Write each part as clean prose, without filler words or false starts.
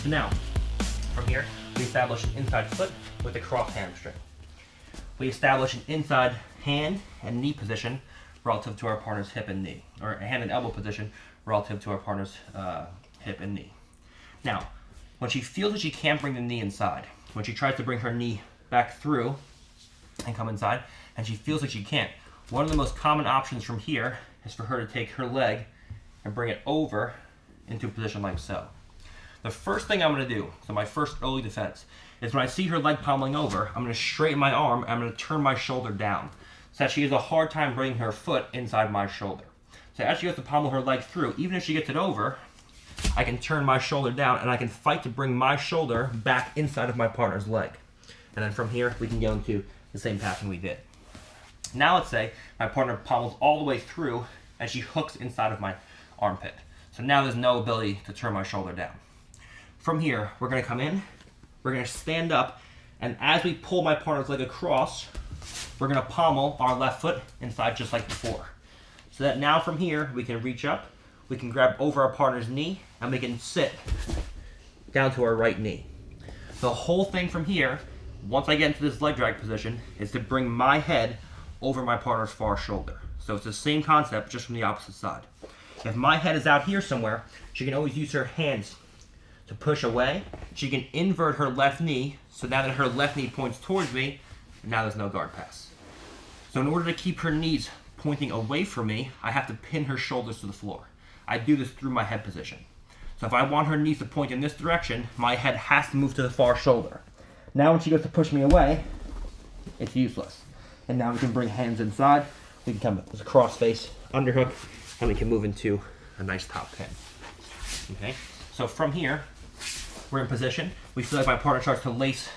So now, from here, we establish an inside foot with a cross hamstring. We establish an inside hand and knee position relative to our partner's hip and knee, or a hand and elbow position relative to our partner's hip and knee. Now, when she feels that she can't bring the knee inside, when she tries to bring her knee back through and come inside, and she feels like she can't, one of the most common options from here is for her to take her leg and bring it over into a position like so. The first thing I'm going to do, so my first early defense, is when I see her leg pommeling over, I'm going to straighten my arm and I'm going to turn my shoulder down so that she has a hard time bringing her foot inside my shoulder. So as she goes to pommel her leg through, even if she gets it over, I can turn my shoulder down and I can fight to bring my shoulder back inside of my partner's leg. And then from here, we can go into the same pattern we did. Now let's say my partner pommels all the way through and she hooks inside of my armpit. So now there's no ability to turn my shoulder down. From here, we're going to come in, we're going to stand up, and as we pull my partner's leg across, we're going to pommel our left foot inside just like before. So that now from here, we can reach up, we can grab over our partner's knee, and we can sit down to our right knee. The whole thing from here, once I get into this leg drag position, is to bring my head over my partner's far shoulder. So it's the same concept, just from the opposite side. If my head is out here somewhere, she can always use her hands to push away. She can invert her left knee, so now that her left knee points towards me, now there's no guard pass. So in order to keep her knees pointing away from me, I have to pin her shoulders to the floor. I do this through my head position. So if I want her knees to point in this direction, my head has to move to the far shoulder. Now when she goes to push me away, it's useless. And now we can bring hands inside, we can come with a cross face, underhook, and we can move into a nice top pin. Okay, so from here, we're in position. We feel like my partner starts to lace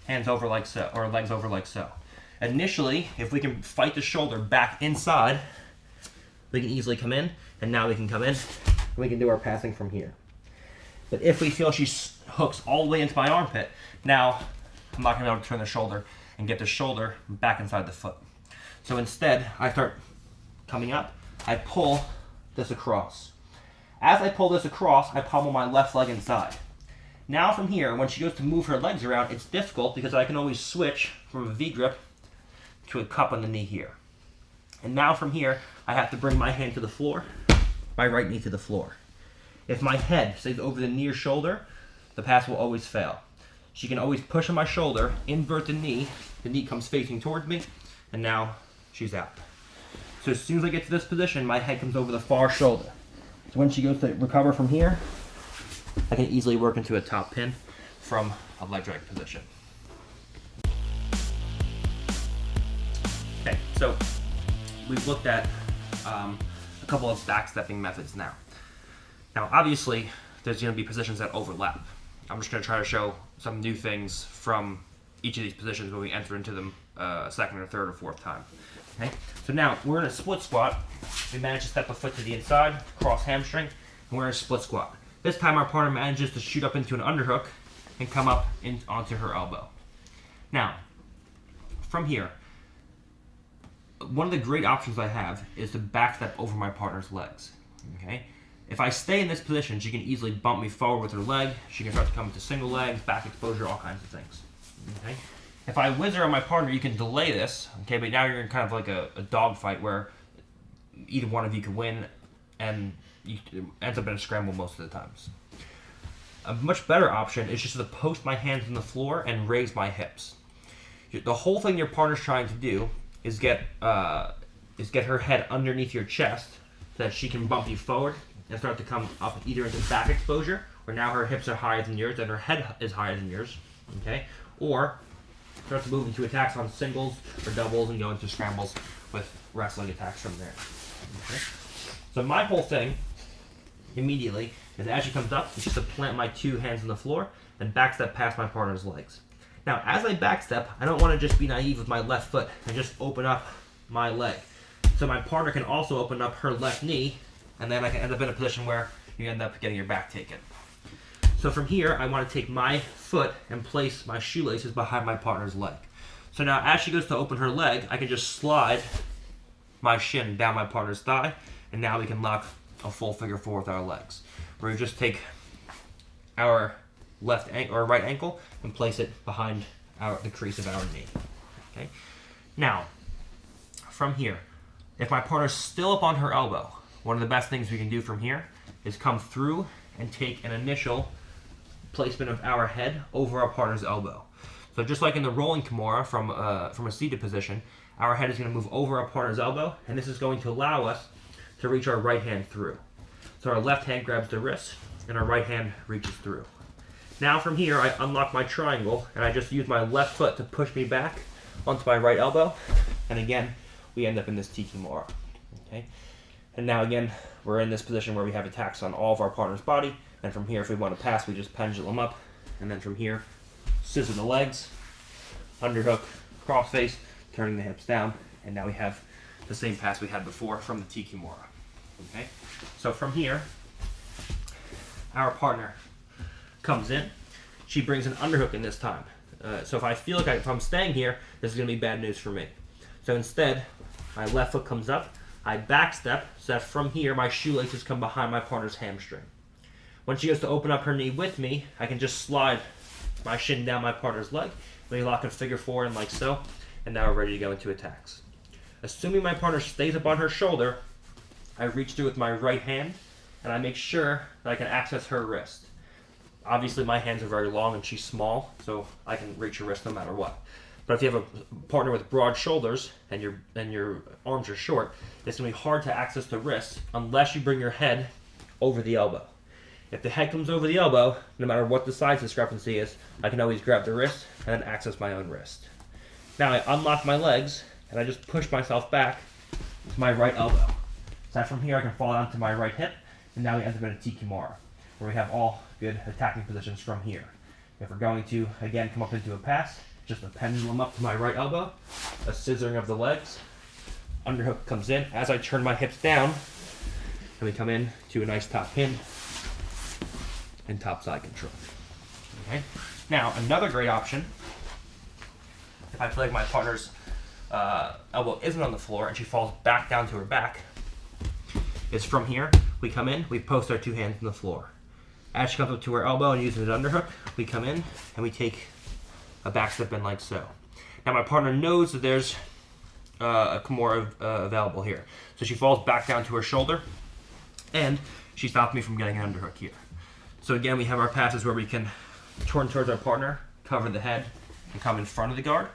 hands over like so, or legs over like so. Initially, if we can fight the shoulder back inside, we can easily come in, and now we can come in, and we can do our passing from here. But if we feel she hooks all the way into my armpit, now I'm not going to be able to turn the shoulder and get the shoulder back inside the foot. So instead, I start coming up, I pull this across. As I pull this across, I pommel my left leg inside. Now from here, when she goes to move her legs around, it's difficult because I can always switch from a V grip to a cup on the knee here. And now from here, I have to bring my hand to the floor, my right knee to the floor. If my head stays over the knee or shoulder, the pass will always fail. She can always push on my shoulder, invert the knee comes facing towards me, and now she's out. So as soon as I get to this position, my head comes over the far shoulder. So when she goes to recover from here, I can easily work into a top pin from a leg drag position. Okay, so we've looked at a couple of backstepping methods now. Now, obviously, there's going to be positions that overlap. I'm just going to try to show some new things from each of these positions when we enter into them a second or third or fourth time. Okay, so now we're in a split squat. We manage to step a foot to the inside, cross hamstring, and we're in a split squat. This time our partner manages to shoot up into an underhook and come up onto her elbow. Now, from here, one of the great options I have is to backstep over my partner's legs. Okay, if I stay in this position, she can easily bump me forward with her leg. She can start to come into single legs, back exposure, all kinds of things. Okay, if I whiz her on my partner, you can delay this. Okay, but now you're in kind of like a dog fight where either one of you can win, and it ends up in a scramble most of the times. A much better option is just to post my hands on the floor and raise my hips. The whole thing your partner's trying to do is get her head underneath your chest so that she can bump you forward and start to come up either into back exposure, where now her hips are higher than yours and her head is higher than yours, okay? Or start to move into attacks on singles or doubles and go into scrambles with wrestling attacks from there. Okay? So my whole thing immediately is as she comes up, it's just to plant my two hands on the floor and backstep past my partner's legs. Now, as I backstep, I don't want to just be naive with my left foot and just open up my leg. So my partner can also open up her left knee, and then I can end up in a position where you end up getting your back taken. So from here, I want to take my foot and place my shoelaces behind my partner's leg. So now as she goes to open her leg, I can just slide my shin down my partner's thigh, and now we can lock a full figure four with our legs. Where we just take our right ankle and place it behind the crease of our knee. Okay. Now, from here, if my partner's still up on her elbow, one of the best things we can do from here is come through and take an initial placement of our head over our partner's elbow. So just like in the rolling Kimura from a seated position, our head is going to move over our partner's elbow, and this is going to allow us to reach our right hand through. So our left hand grabs the wrist, and our right hand reaches through. Now from here, I unlock my triangle, and I just use my left foot to push me back onto my right elbow, and again, we end up in this Kimura. Okay? And now again, we're in this position where we have attacks on all of our partner's body, and from here, if we want to pass, we just pendulum up, and then from here, scissor the legs, underhook, crossface, turning the hips down, and now we have the same pass we had before from the Kimura. Okay? So from here, our partner comes in. She brings an underhook in this time. So if I feel like if I'm staying here, this is going to be bad news for me. So instead, my left foot comes up, I backstep so that from here my shoelaces come behind my partner's hamstring. When she goes to open up her knee with me, I can just slide my shin down my partner's leg. We lock in figure four and like so, and now we're ready to go into attacks. Assuming my partner stays up on her shoulder, I reach through with my right hand, and I make sure that I can access her wrist. Obviously, my hands are very long and she's small, so I can reach her wrist no matter what. But if you have a partner with broad shoulders and your arms are short, it's going to be hard to access the wrist unless you bring your head over the elbow. If the head comes over the elbow, no matter what the size discrepancy is, I can always grab the wrist and then access my own wrist. Now I unlock my legs and I just push myself back to my right elbow. So from here I can fall down to my right hip, and now we end up in a Kimura, where we have all good attacking positions from here. If we're going to, again, come up into a pass, just a pendulum up to my right elbow, a scissoring of the legs, underhook comes in. As I turn my hips down, and we come in to a nice top pin and top side control. Okay. Now, another great option, if I feel like my partner's elbow isn't on the floor and she falls back down to her back, is from here, we come in, we post our two hands on the floor. As she comes up to her elbow and uses an underhook, we come in and we take a back step in like so. Now my partner knows that there's a Kimura available here. So she falls back down to her shoulder, and she stops me from getting an underhook here. So again, we have our passes where we can turn towards our partner, cover the head, and come in front of the guard.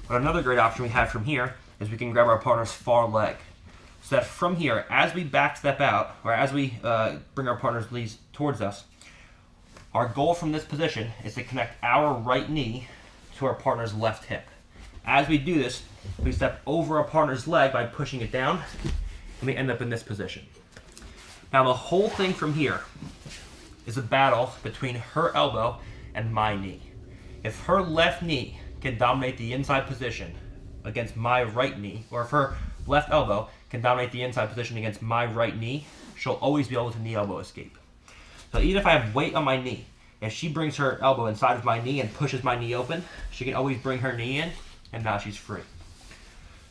But another great option we have from here is we can grab our partner's far leg. So that from here, as we back step out, or as we bring our partner's knees towards us, our goal from this position is to connect our right knee to our partner's left hip. As we do this, we step over our partner's leg by pushing it down, and we end up in this position. Now the whole thing from here is a battle between her elbow and my knee. If her left knee can dominate the inside position against my right knee, or if her left elbow can dominate the inside position against my right knee, she'll always be able to knee elbow escape. So even if I have weight on my knee, if she brings her elbow inside of my knee and pushes my knee open, she can always bring her knee in, and now she's free.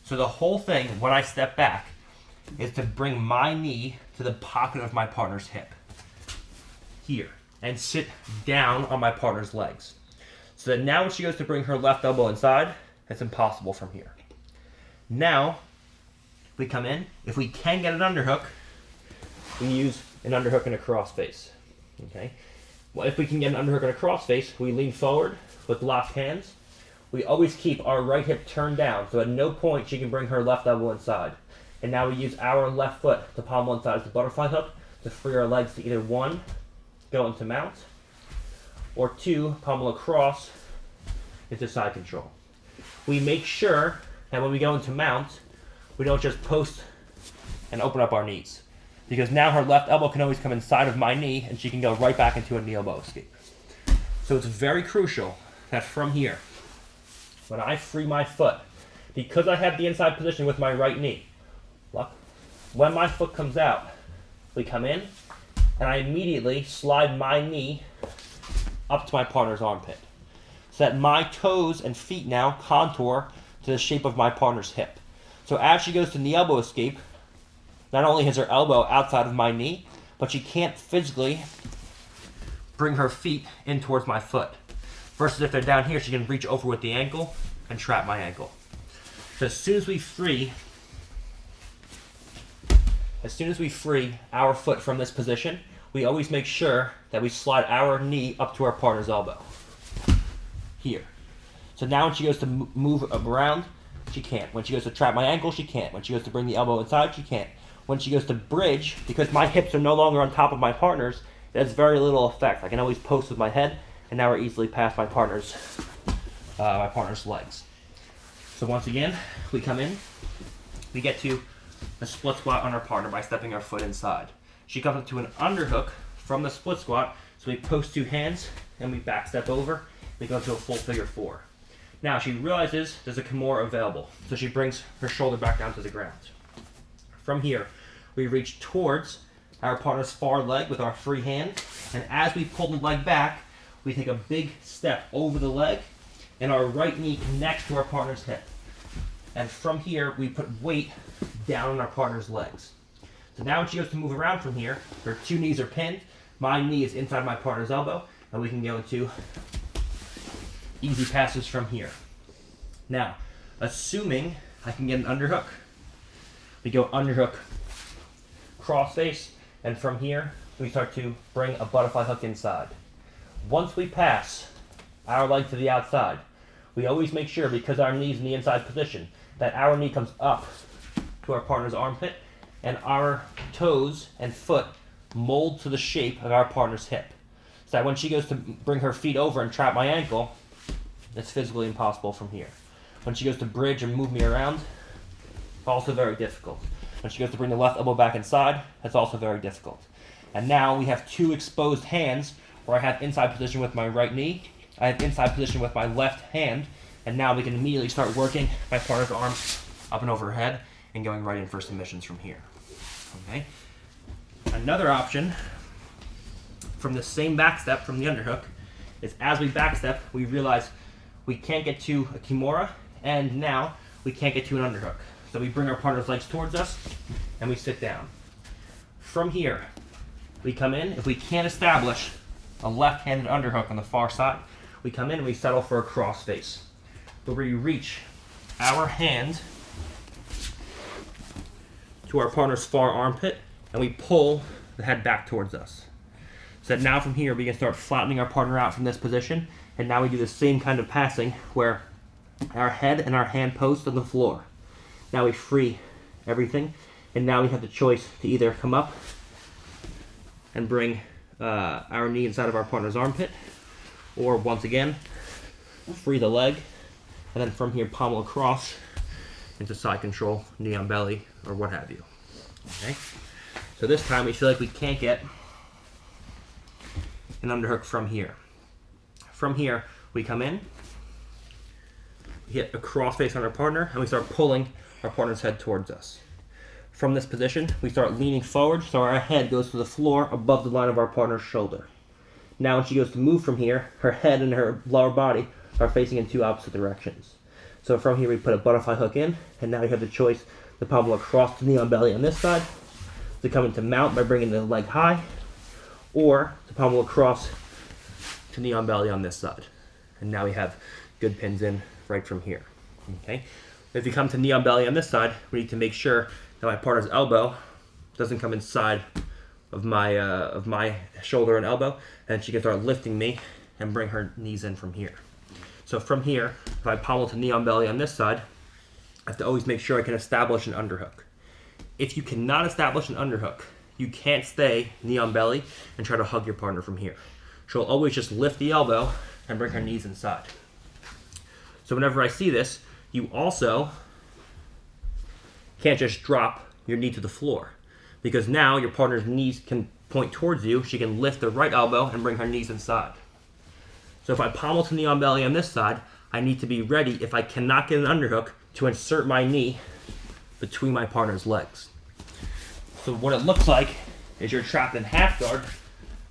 So the whole thing, when I step back, is to bring my knee to the pocket of my partner's hip, here, and sit down on my partner's legs. So that now when she goes to bring her left elbow inside, it's impossible from here. Now, we come in. If we can get an underhook, we use an underhook and a crossface. Okay. Well, if we can get an underhook and a crossface, we lean forward with locked hands. We always keep our right hip turned down, so at no point she can bring her left elbow inside. And now we use our left foot to palm one side as the butterfly hook to free our legs to either one, go into mount, or two, pommel across into side control. We make sure that when we go into mount, we don't just post and open up our knees, because now her left elbow can always come inside of my knee and she can go right back into a knee elbow escape. So it's very crucial that from here, when I free my foot, because I have the inside position with my right knee, look, when my foot comes out, we come in and I immediately slide my knee up to my partner's armpit, so that my toes and feet now contour to the shape of my partner's hip. So as she goes to knee elbow escape, not only is her elbow outside of my knee, but she can't physically bring her feet in towards my foot. Versus if they're down here, she can reach over with the ankle and trap my ankle. So as soon as we free our foot from this position, we always make sure that we slide our knee up to our partner's elbow. Here. So now when she goes to move around, she can't. When she goes to trap my ankle, she can't. When she goes to bring the elbow inside, she can't. When she goes to bridge, because my hips are no longer on top of my partner's, it has very little effect. I can always post with my head, and now we're easily past my partner's legs. So once again, we come in, we get to a split squat on our partner by stepping our foot inside. She comes up to an underhook from the split squat, so we post two hands, and we back step over, we go to a full figure four. Now she realizes there's a Kimura available, so she brings her shoulder back down to the ground. From here, we reach towards our partner's far leg with our free hand, and as we pull the leg back, we take a big step over the leg, and our right knee connects to our partner's hip. And from here, we put weight down on our partner's legs. So now when she goes to move around from here, her two knees are pinned, my knee is inside my partner's elbow, and we can go into easy passes from here. Now, assuming I can get an underhook, we go underhook, cross face, and from here, we start to bring a butterfly hook inside. Once we pass our leg to the outside, we always make sure, because our knee's in the inside position, that our knee comes up to our partner's armpit, and our toes and foot mold to the shape of our partner's hip. So that when she goes to bring her feet over and trap my ankle, it's physically impossible from here. When she goes to bridge and move me around, also very difficult. When she goes to bring the left elbow back inside, that's also very difficult. And now we have two exposed hands where I have inside position with my right knee, I have inside position with my left hand, and now we can immediately start working my partner's arms up and over her head and going right in for submissions from here. Okay. Another option from the same back step from the underhook is as we back step, we realize we can't get to a Kimura, and now we can't get to an underhook. So we bring our partner's legs towards us, and we sit down. From here, we come in. If we can't establish a left-handed underhook on the far side, we come in and we settle for a cross face, where we reach our hand to our partner's far armpit, and we pull the head back towards us. So that now from here, we can start flattening our partner out from this position, and now we do the same kind of passing where our head and our hand post on the floor. Now we free everything, and now we have the choice to either come up and bring our knee inside of our partner's armpit, or once again, free the leg, and then from here pommel across into side control, knee on belly, or what have you. Okay. So this time we feel like we can't get an underhook from here. From here, we come in, hit a cross face on our partner, and we start pulling our partner's head towards us. From this position, we start leaning forward so our head goes to the floor above the line of our partner's shoulder. Now when she goes to move from here, her head and her lower body are facing in two opposite directions. So from here we put a butterfly hook in, and now you have the choice to pommel across the knee on belly on this side, to come into mount by bringing the leg high, or to pommel across to knee on belly on this side. And now we have good pins in right from here. Okay. If you come to knee on belly on this side, we need to make sure that my partner's elbow doesn't come inside of my shoulder and elbow, and she can start lifting me and bring her knees in from here. So from here, if I pommel to knee on belly on this side, I have to always make sure I can establish an underhook. If you cannot establish an underhook, you can't stay knee on belly and try to hug your partner from here. She'll always just lift the elbow and bring her knees inside. So whenever I see this, you also can't just drop your knee to the floor, because now your partner's knees can point towards you. She can lift the right elbow and bring her knees inside. So if I pommel to knee on belly on this side, I need to be ready, if I cannot get an underhook, to insert my knee between my partner's legs. So what it looks like is you're trapped in half guard,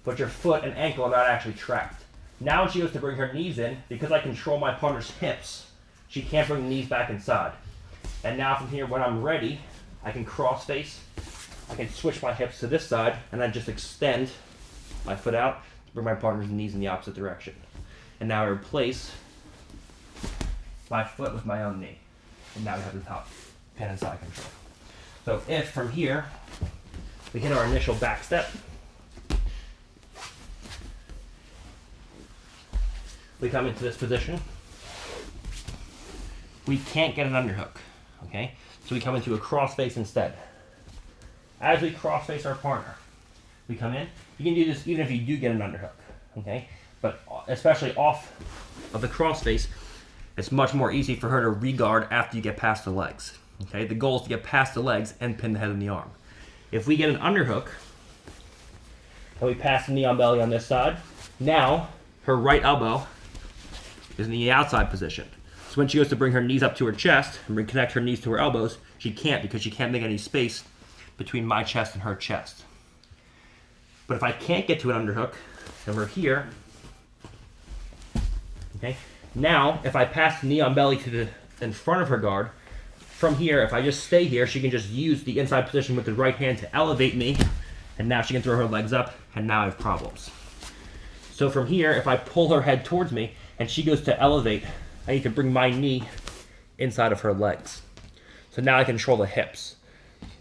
but your foot and ankle are not actually trapped. Now when she goes to bring her knees in, because I control my partner's hips, she can't bring the knees back inside. And now from here, when I'm ready, I can cross face, I can switch my hips to this side, and I just extend my foot out, bring my partner's knees in the opposite direction. And now I replace my foot with my own knee. And now we have the top pin and side control. So if from here we hit our initial back step, we come into this position, we can't get an underhook, okay? So we come into a cross face instead. As we cross face our partner, we come in. You can do this even if you do get an underhook, okay? But especially off of the cross face, it's much more easy for her to regard after you get past the legs, okay? The goal is to get past the legs and pin the head in the arm. If we get an underhook, and we pass the knee on belly on this side, now her right elbow is in the outside position. So when she goes to bring her knees up to her chest and reconnect her knees to her elbows, she can't because she can't make any space between my chest and her chest. But if I can't get to an underhook, and we're here, okay, now if I pass the knee on belly to the in front of her guard, from here, if I just stay here, she can just use the inside position with the right hand to elevate me, and now she can throw her legs up, and now I have problems. So from here, if I pull her head towards me, and she goes to elevate, I need to bring my knee inside of her legs. So now I control the hips.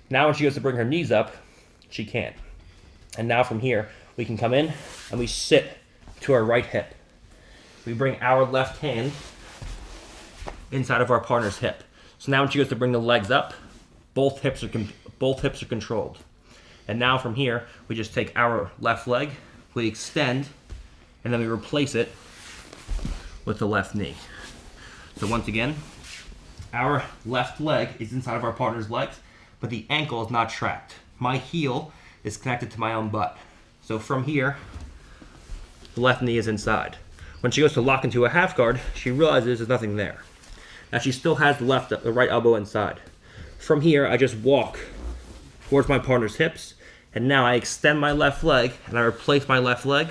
Now when she goes to bring her knees up, she can't. And now from here, we can come in, and we sit to our right hip. We bring our left hand inside of our partner's hip. So now when she goes to bring the legs up, both hips are controlled. And now from here, we just take our left leg, we extend, and then we replace it with the left knee. So once again, our left leg is inside of our partner's legs, but the ankle is not tracked. My heel is connected to my own butt. So from here, the left knee is inside. When she goes to lock into a half guard, she realizes there's nothing there. Now she still has the right elbow inside. From here, I just walk towards my partner's hips, and now I extend my left leg, and I replace my left leg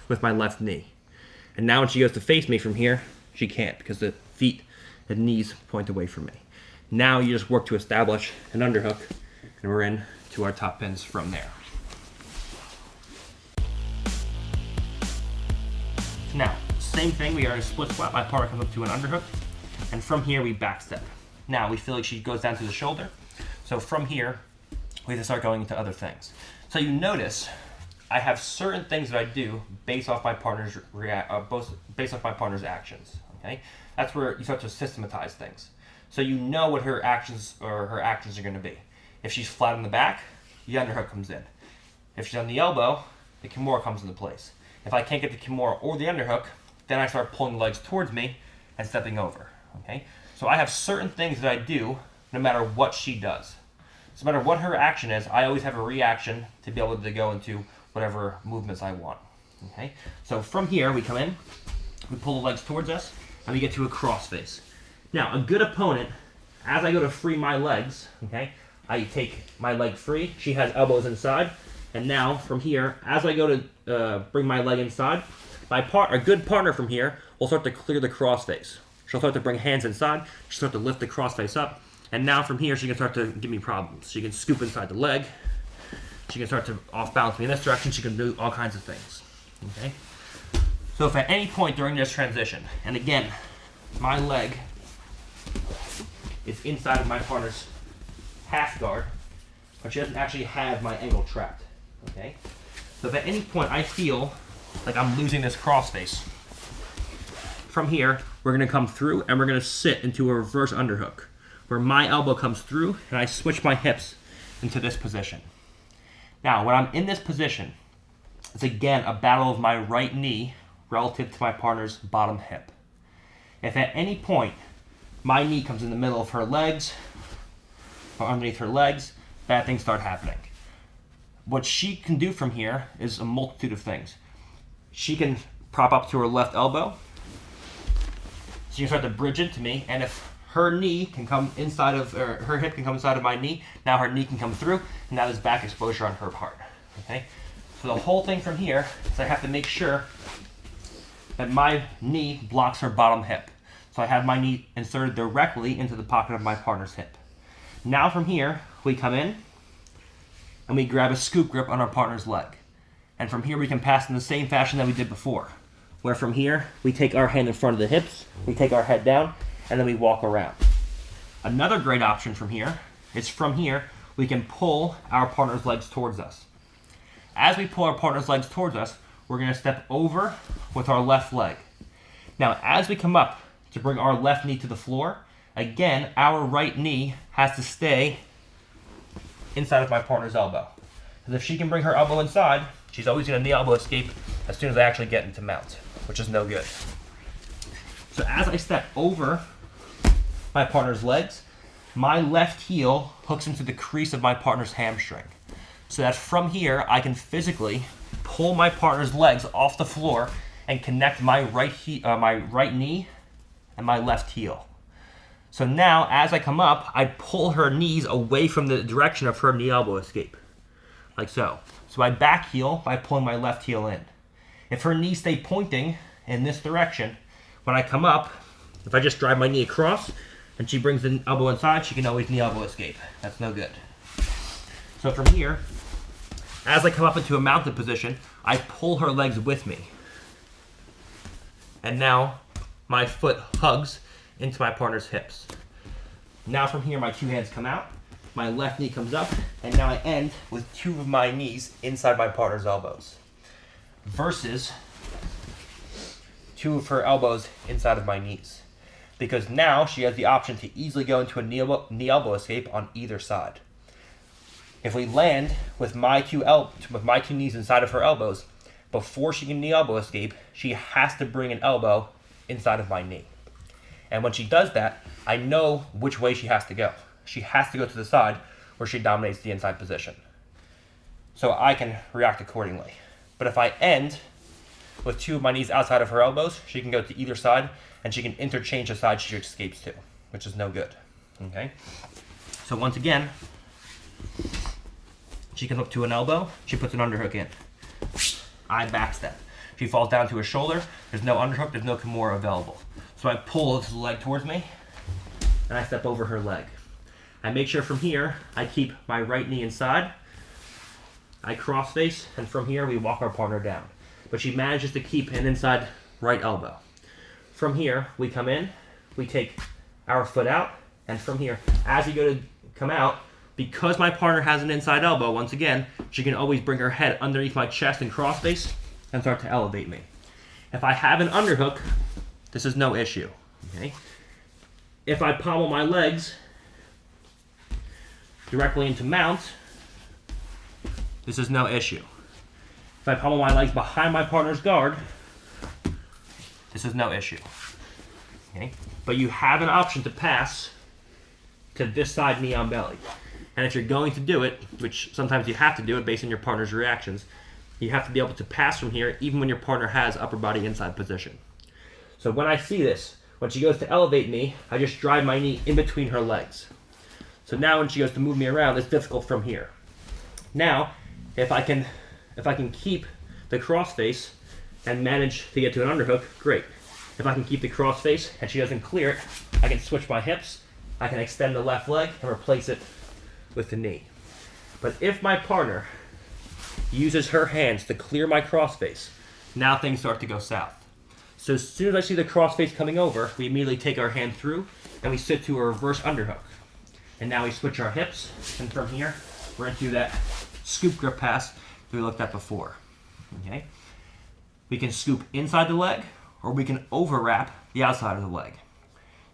with my left knee. And now when she goes to face me from here, she can't because the feet and knees point away from me. Now you just work to establish an underhook, and we're in to our top pins from there. Now, same thing, we are in a split squat, my partner comes up to an underhook, and from here we back step. Now we feel like she goes down to the shoulder, so from here we have to start going into other things. So you notice I have certain things that I do based off my partner's actions. Okay, that's where you start to systematize things. So you know what her actions are going to be. If she's flat on the back, the underhook comes in. If she's on the elbow, the kimura comes into place. If I can't get the kimura or the underhook, then I start pulling the legs towards me and stepping over. Okay, so I have certain things that I do no matter what she does. So no matter what her action is, I always have a reaction to be able to go into whatever movements I want. Okay, so from here we come in, we pull the legs towards us, and we get to a cross face. Now a good opponent, as I go to free my legs, okay, I take my leg free, she has elbows inside, and now from here, as I go to bring my leg inside, a good partner from here will start to clear the cross face. She'll start to bring hands inside, she'll start to lift the cross face up, and now from here she can start to give me problems. She can scoop inside the leg, she can start to off balance me in this direction, she can do all kinds of things. Okay? So if at any point during this transition, and again, my leg is inside of my partner's half guard, but she doesn't actually have my ankle trapped. Okay? So if at any point I feel like I'm losing this cross face, from here, we're gonna come through and we're gonna sit into a reverse underhook, where my elbow comes through and I switch my hips into this position. Now, when I'm in this position, it's again a battle of my right knee relative to my partner's bottom hip. If at any point my knee comes in the middle of her legs or underneath her legs, bad things start happening. What she can do from here is a multitude of things. She can prop up to her left elbow. She can start to bridge into me, and if her knee can come inside of, or her hip can come inside of my knee, now her knee can come through, and now there's back exposure on her part. Okay? So the whole thing from here is I have to make sure that my knee blocks her bottom hip. So I have my knee inserted directly into the pocket of my partner's hip. Now from here, we come in, and we grab a scoop grip on our partner's leg. And from here we can pass in the same fashion that we did before, where from here we take our hand in front of the hips, we take our head down, and then we walk around. Another great option from here is from here we can pull our partner's legs towards us. As we pull our partner's legs towards us, we're going to step over with our left leg. Now, as we come up to bring our left knee to the floor, again, our right knee has to stay inside of my partner's elbow. Because if she can bring her elbow inside, she's always going to knee elbow escape as soon as I actually get into mount, which is no good. So as I step over my partner's legs, my left heel hooks into the crease of my partner's hamstring. So that from here, I can physically pull my partner's legs off the floor and connect my right knee and my left heel. So now, as I come up, I pull her knees away from the direction of her knee elbow escape, like so. So I back heel by pulling my left heel in. If her knees stay pointing in this direction, when I come up, if I just drive my knee across and she brings the elbow inside, she can always knee elbow escape. That's no good. So from here, as I come up into a mounted position, I pull her legs with me. And now my foot hugs into my partner's hips. Now from here, my two hands come out, my left knee comes up, and now I end with two of my knees inside my partner's elbows versus two of her elbows inside of my knees. Because now she has the option to easily go into a knee elbow escape on either side. If we land with my two knees inside of her elbows, before she can knee elbow escape, she has to bring an elbow inside of my knee. And when she does that, I know which way she has to go. She has to go to the side where she dominates the inside position. So I can react accordingly. But if I end with two of my knees outside of her elbows, she can go to either side and she can interchange the side she escapes to, which is no good. Okay? So once again, she comes up to an elbow, she puts an underhook in. I backstep. She falls down to her shoulder, there's no underhook, there's no Kimura available. So I pull this leg towards me, and I step over her leg. I make sure from here, I keep my right knee inside, I cross face, and from here we walk our partner down. But she manages to keep an inside right elbow. From here, we come in, we take our foot out, and from here, as we go to come out, because my partner has an inside elbow, once again, she can always bring her head underneath my chest and cross face and start to elevate me. If I have an underhook, this is no issue. Okay? If I pommel my legs directly into mount, this is no issue. If I pommel my legs behind my partner's guard, this is no issue. Okay? But you have an option to pass to this side knee on belly. And if you're going to do it, which sometimes you have to do it based on your partner's reactions, you have to be able to pass from here even when your partner has upper body inside position. So when I see this, when she goes to elevate me, I just drive my knee in between her legs. So now when she goes to move me around, it's difficult from here. Now, if I can keep the cross face and manage to get to an underhook, great. If I can keep the cross face and she doesn't clear it, I can switch my hips, I can extend the left leg and replace it with the knee. But if my partner uses her hands to clear my crossface, now things start to go south. So as soon as I see the crossface coming over, we immediately take our hand through and we sit to a reverse underhook. And now we switch our hips, and from here, we're into that scoop grip pass that we looked at before. Okay? We can scoop inside the leg, or we can overwrap the outside of the leg.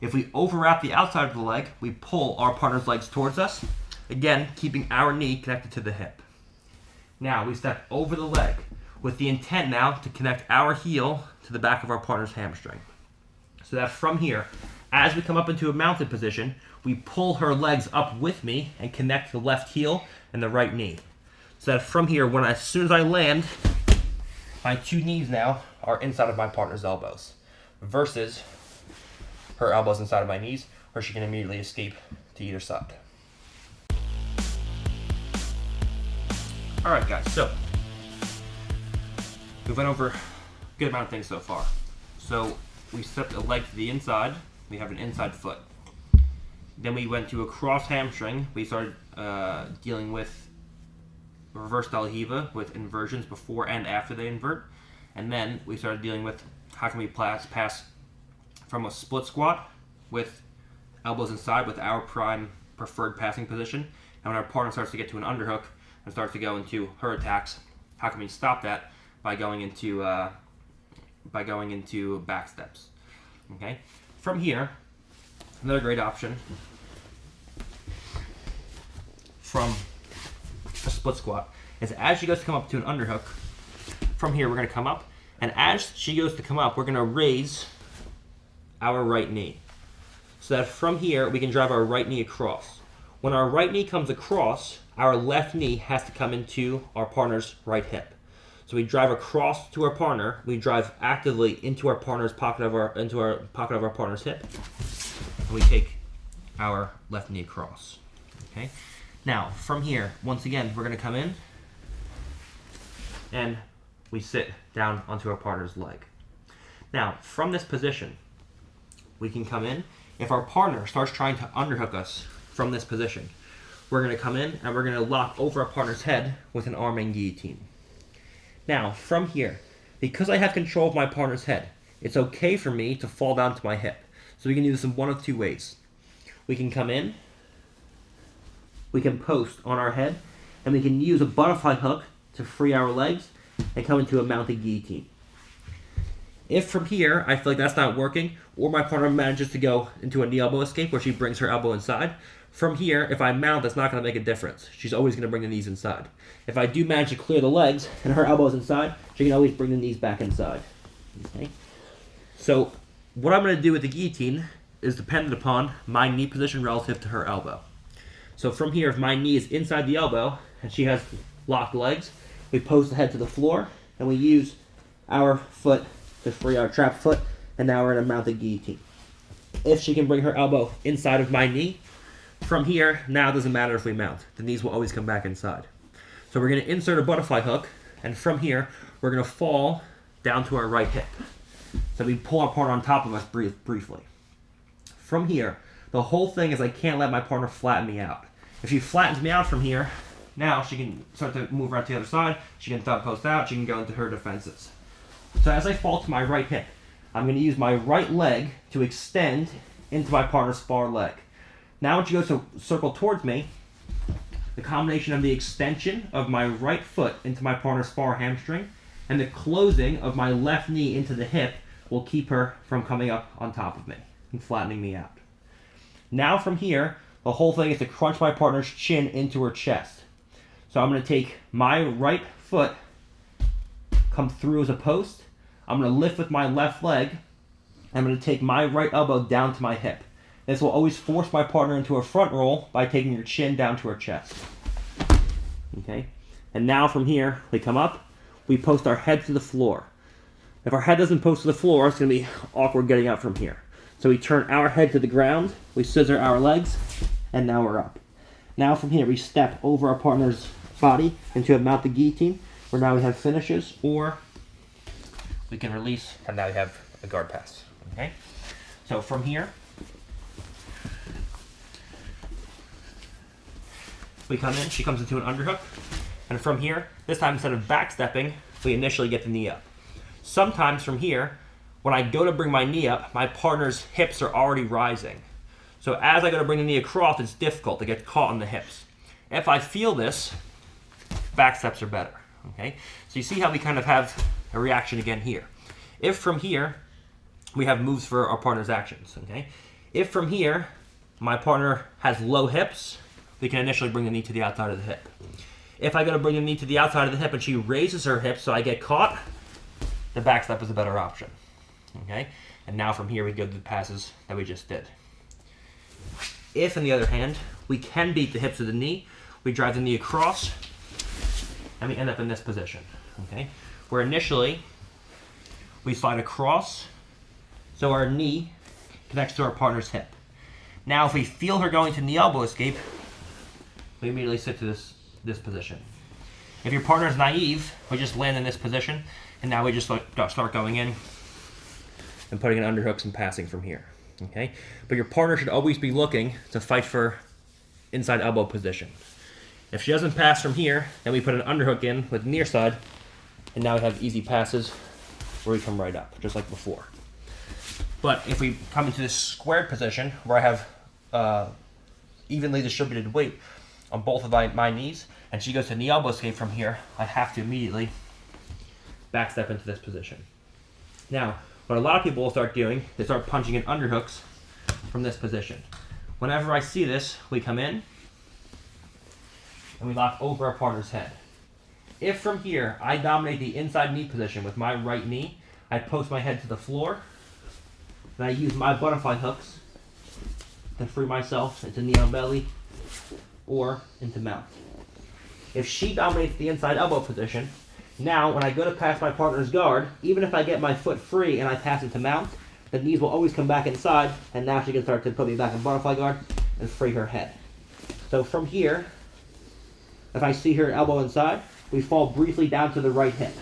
If we overwrap the outside of the leg, we pull our partner's legs towards us, again, keeping our knee connected to the hip. Now, we step over the leg with the intent now to connect our heel to the back of our partner's hamstring. So that from here, as we come up into a mounted position, we pull her legs up with me and connect the left heel and the right knee. So that from here, as soon as I land, my two knees now are inside of my partner's elbows versus her elbows inside of my knees, where she can immediately escape to either side. All right, guys, so we went over a good amount of things so far. So we stepped a leg to the inside, we have an inside foot. Then we went to a cross hamstring, we started dealing with reverse Del Hiva with inversions before and after they invert. And then we started dealing with how can we pass from a split squat with elbows inside with our prime preferred passing position. And when our partner starts to get to an underhook and starts to go into her attacks, how can we stop that by going into back steps? Okay. From here, another great option from a split squat is as she goes to come up to an underhook. From here, we're going to come up, and as she goes to come up, we're going to raise our right knee, so that from here we can drive our right knee across. When our right knee comes across, our left knee has to come into our partner's right hip. So we drive across to our partner. We drive actively into our partner's pocket of our partner's hip, and we take our left knee across. Okay. Now from here, once again, we're going to come in and we sit down onto our partner's leg. Now from this position, we can come in. If our partner starts trying to underhook us from this position, we're going to come in and we're going to lock over our partner's head with an arming guillotine. Now, from here, because I have control of my partner's head, it's okay for me to fall down to my hip. So we can do this in one of two ways. We can come in, we can post on our head, and we can use a butterfly hook to free our legs and come into a mounted guillotine. If from here I feel like that's not working, or my partner manages to go into a knee elbow escape where she brings her elbow inside, from here, if I mount, that's not going to make a difference. She's always going to bring the knees inside. If I do manage to clear the legs and her elbow's inside, she can always bring the knees back inside. Okay. So what I'm going to do with the guillotine is dependent upon my knee position relative to her elbow. So from here, if my knee is inside the elbow and she has locked legs, we post the head to the floor and we use our foot to free our trapped foot, and now we're in a mounted guillotine. If she can bring her elbow inside of my knee, from here, now it doesn't matter if we mount. The knees will always come back inside. So we're going to insert a butterfly hook, and from here, we're going to fall down to our right hip. So we pull our partner on top of us briefly. From here, the whole thing is I can't let my partner flatten me out. If she flattens me out from here, now she can start to move around to the other side. She can thumb post out. She can go into her defenses. So as I fall to my right hip, I'm going to use my right leg to extend into my partner's far leg. Now when she goes to circle towards me, the combination of the extension of my right foot into my partner's far hamstring and the closing of my left knee into the hip will keep her from coming up on top of me and flattening me out. Now from here, the whole thing is to crunch my partner's chin into her chest. So I'm going to take my right foot, come through as a post. I'm going to lift with my left leg. I'm going to take my right elbow down to my hip. This will always force my partner into a front roll by taking your chin down to her chest. Okay? And now from here, we come up, we post our head to the floor. If our head doesn't post to the floor, it's going to be awkward getting out from here. So we turn our head to the ground, we scissor our legs, and now we're up. Now from here, we step over our partner's body into a mounted guillotine, where now we have finishes, or we can release, and now we have a guard pass. Okay? So from here, we come in, she comes into an underhook, and from here, this time instead of backstepping, we initially get the knee up. Sometimes from here, when I go to bring my knee up, my partner's hips are already rising. So as I go to bring the knee across, it's difficult to get caught on the hips. If I feel this, back steps are better. Okay? So you see how we kind of have a reaction again here. If from here, we have moves for our partner's actions. Okay? If from here, my partner has low hips, we can initially bring the knee to the outside of the hip. If I go to bring the knee to the outside of the hip and she raises her hip so I get caught, the back step is a better option. Okay? And now from here we go to the passes that we just did. If, on the other hand, we can beat the hips of the knee, we drive the knee across, and we end up in this position. Okay? Where initially, we slide across, so our knee connects to our partner's hip. Now if we feel her going to knee elbow escape, we immediately sit to this position. If your partner is naive, we just land in this position, and now we just start going in and putting in underhooks and passing from here. Okay? But your partner should always be looking to fight for inside elbow position. If she doesn't pass from here, then we put an underhook in with near side, and now we have easy passes where we come right up, just like before. But if we come into this squared position where I have evenly distributed weight on both of my knees, and she goes to knee elbow escape from here, I have to immediately back step into this position. Now, what a lot of people will start doing is start punching in underhooks from this position. Whenever I see this, we come in and we lock over our partner's head. If from here I dominate the inside knee position with my right knee, I post my head to the floor, and I use my butterfly hooks to free myself into knee on belly or into mount. If she dominates the inside elbow position, now when I go to pass my partner's guard, even if I get my foot free and I pass into mount, the knees will always come back inside, and now she can start to put me back in butterfly guard and free her head. So from here, if I see her elbow inside, we fall briefly down to the right hip.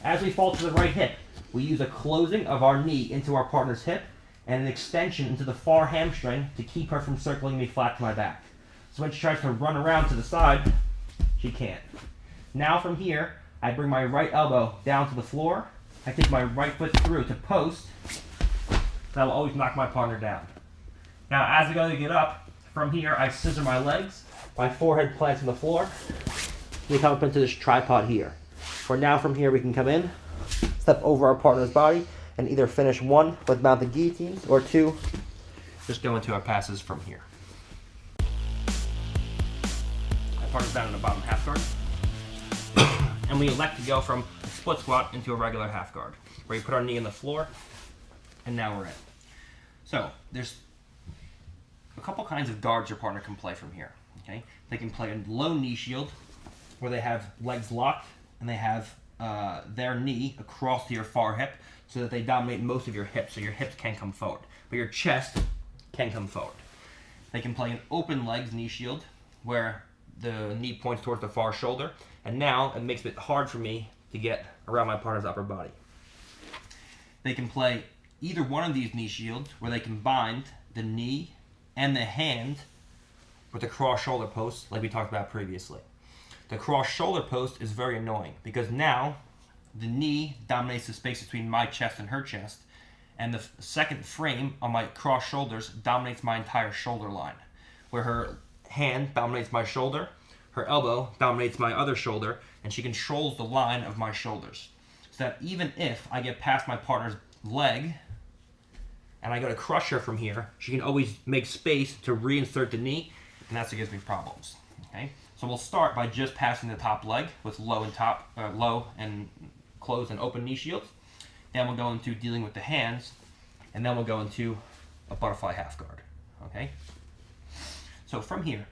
As we fall to the right hip, we use a closing of our knee into our partner's hip and an extension into the far hamstring to keep her from circling me flat to my back. So when she tries to run around to the side, she can't. Now from here, I bring my right elbow down to the floor. I take my right foot through to post. That will always knock my partner down. Now as I go to get up, from here I scissor my legs. My forehead plants on the floor. We come up into this tripod here. Where now from here we can come in, step over our partner's body, and either finish one with mounted guillotines, or two, just go into our passes from here. My partner's down in the bottom half guard. And we elect to go from a split squat into a regular half guard, where you put our knee in the floor, and now we're in. So there's a couple kinds of guards your partner can play from here. Okay, they can play a low knee shield, where they have legs locked and they have their knee across to your far hip, so that they dominate most of your hips, so your hips can come forward, but your chest can come forward. They can play an open legs knee shield, where the knee points towards the far shoulder, and now it makes it hard for me to get around my partner's upper body. They can play either one of these knee shields, where they can bind the knee and the hand with the cross shoulder post, like we talked about previously. The cross shoulder post is very annoying, because now the knee dominates the space between my chest and her chest, and the second frame on my cross shoulders dominates my entire shoulder line, where her hand dominates my shoulder, her elbow dominates my other shoulder, and she controls the line of my shoulders. So that even if I get past my partner's leg and I go to crush her from here, she can always make space to reinsert the knee, and that's what gives me problems. Okay, so we'll start by just passing the top leg with low and closed and open knee shields. Then we'll go into dealing with the hands, and then we'll go into a butterfly half guard. Okay. So from here,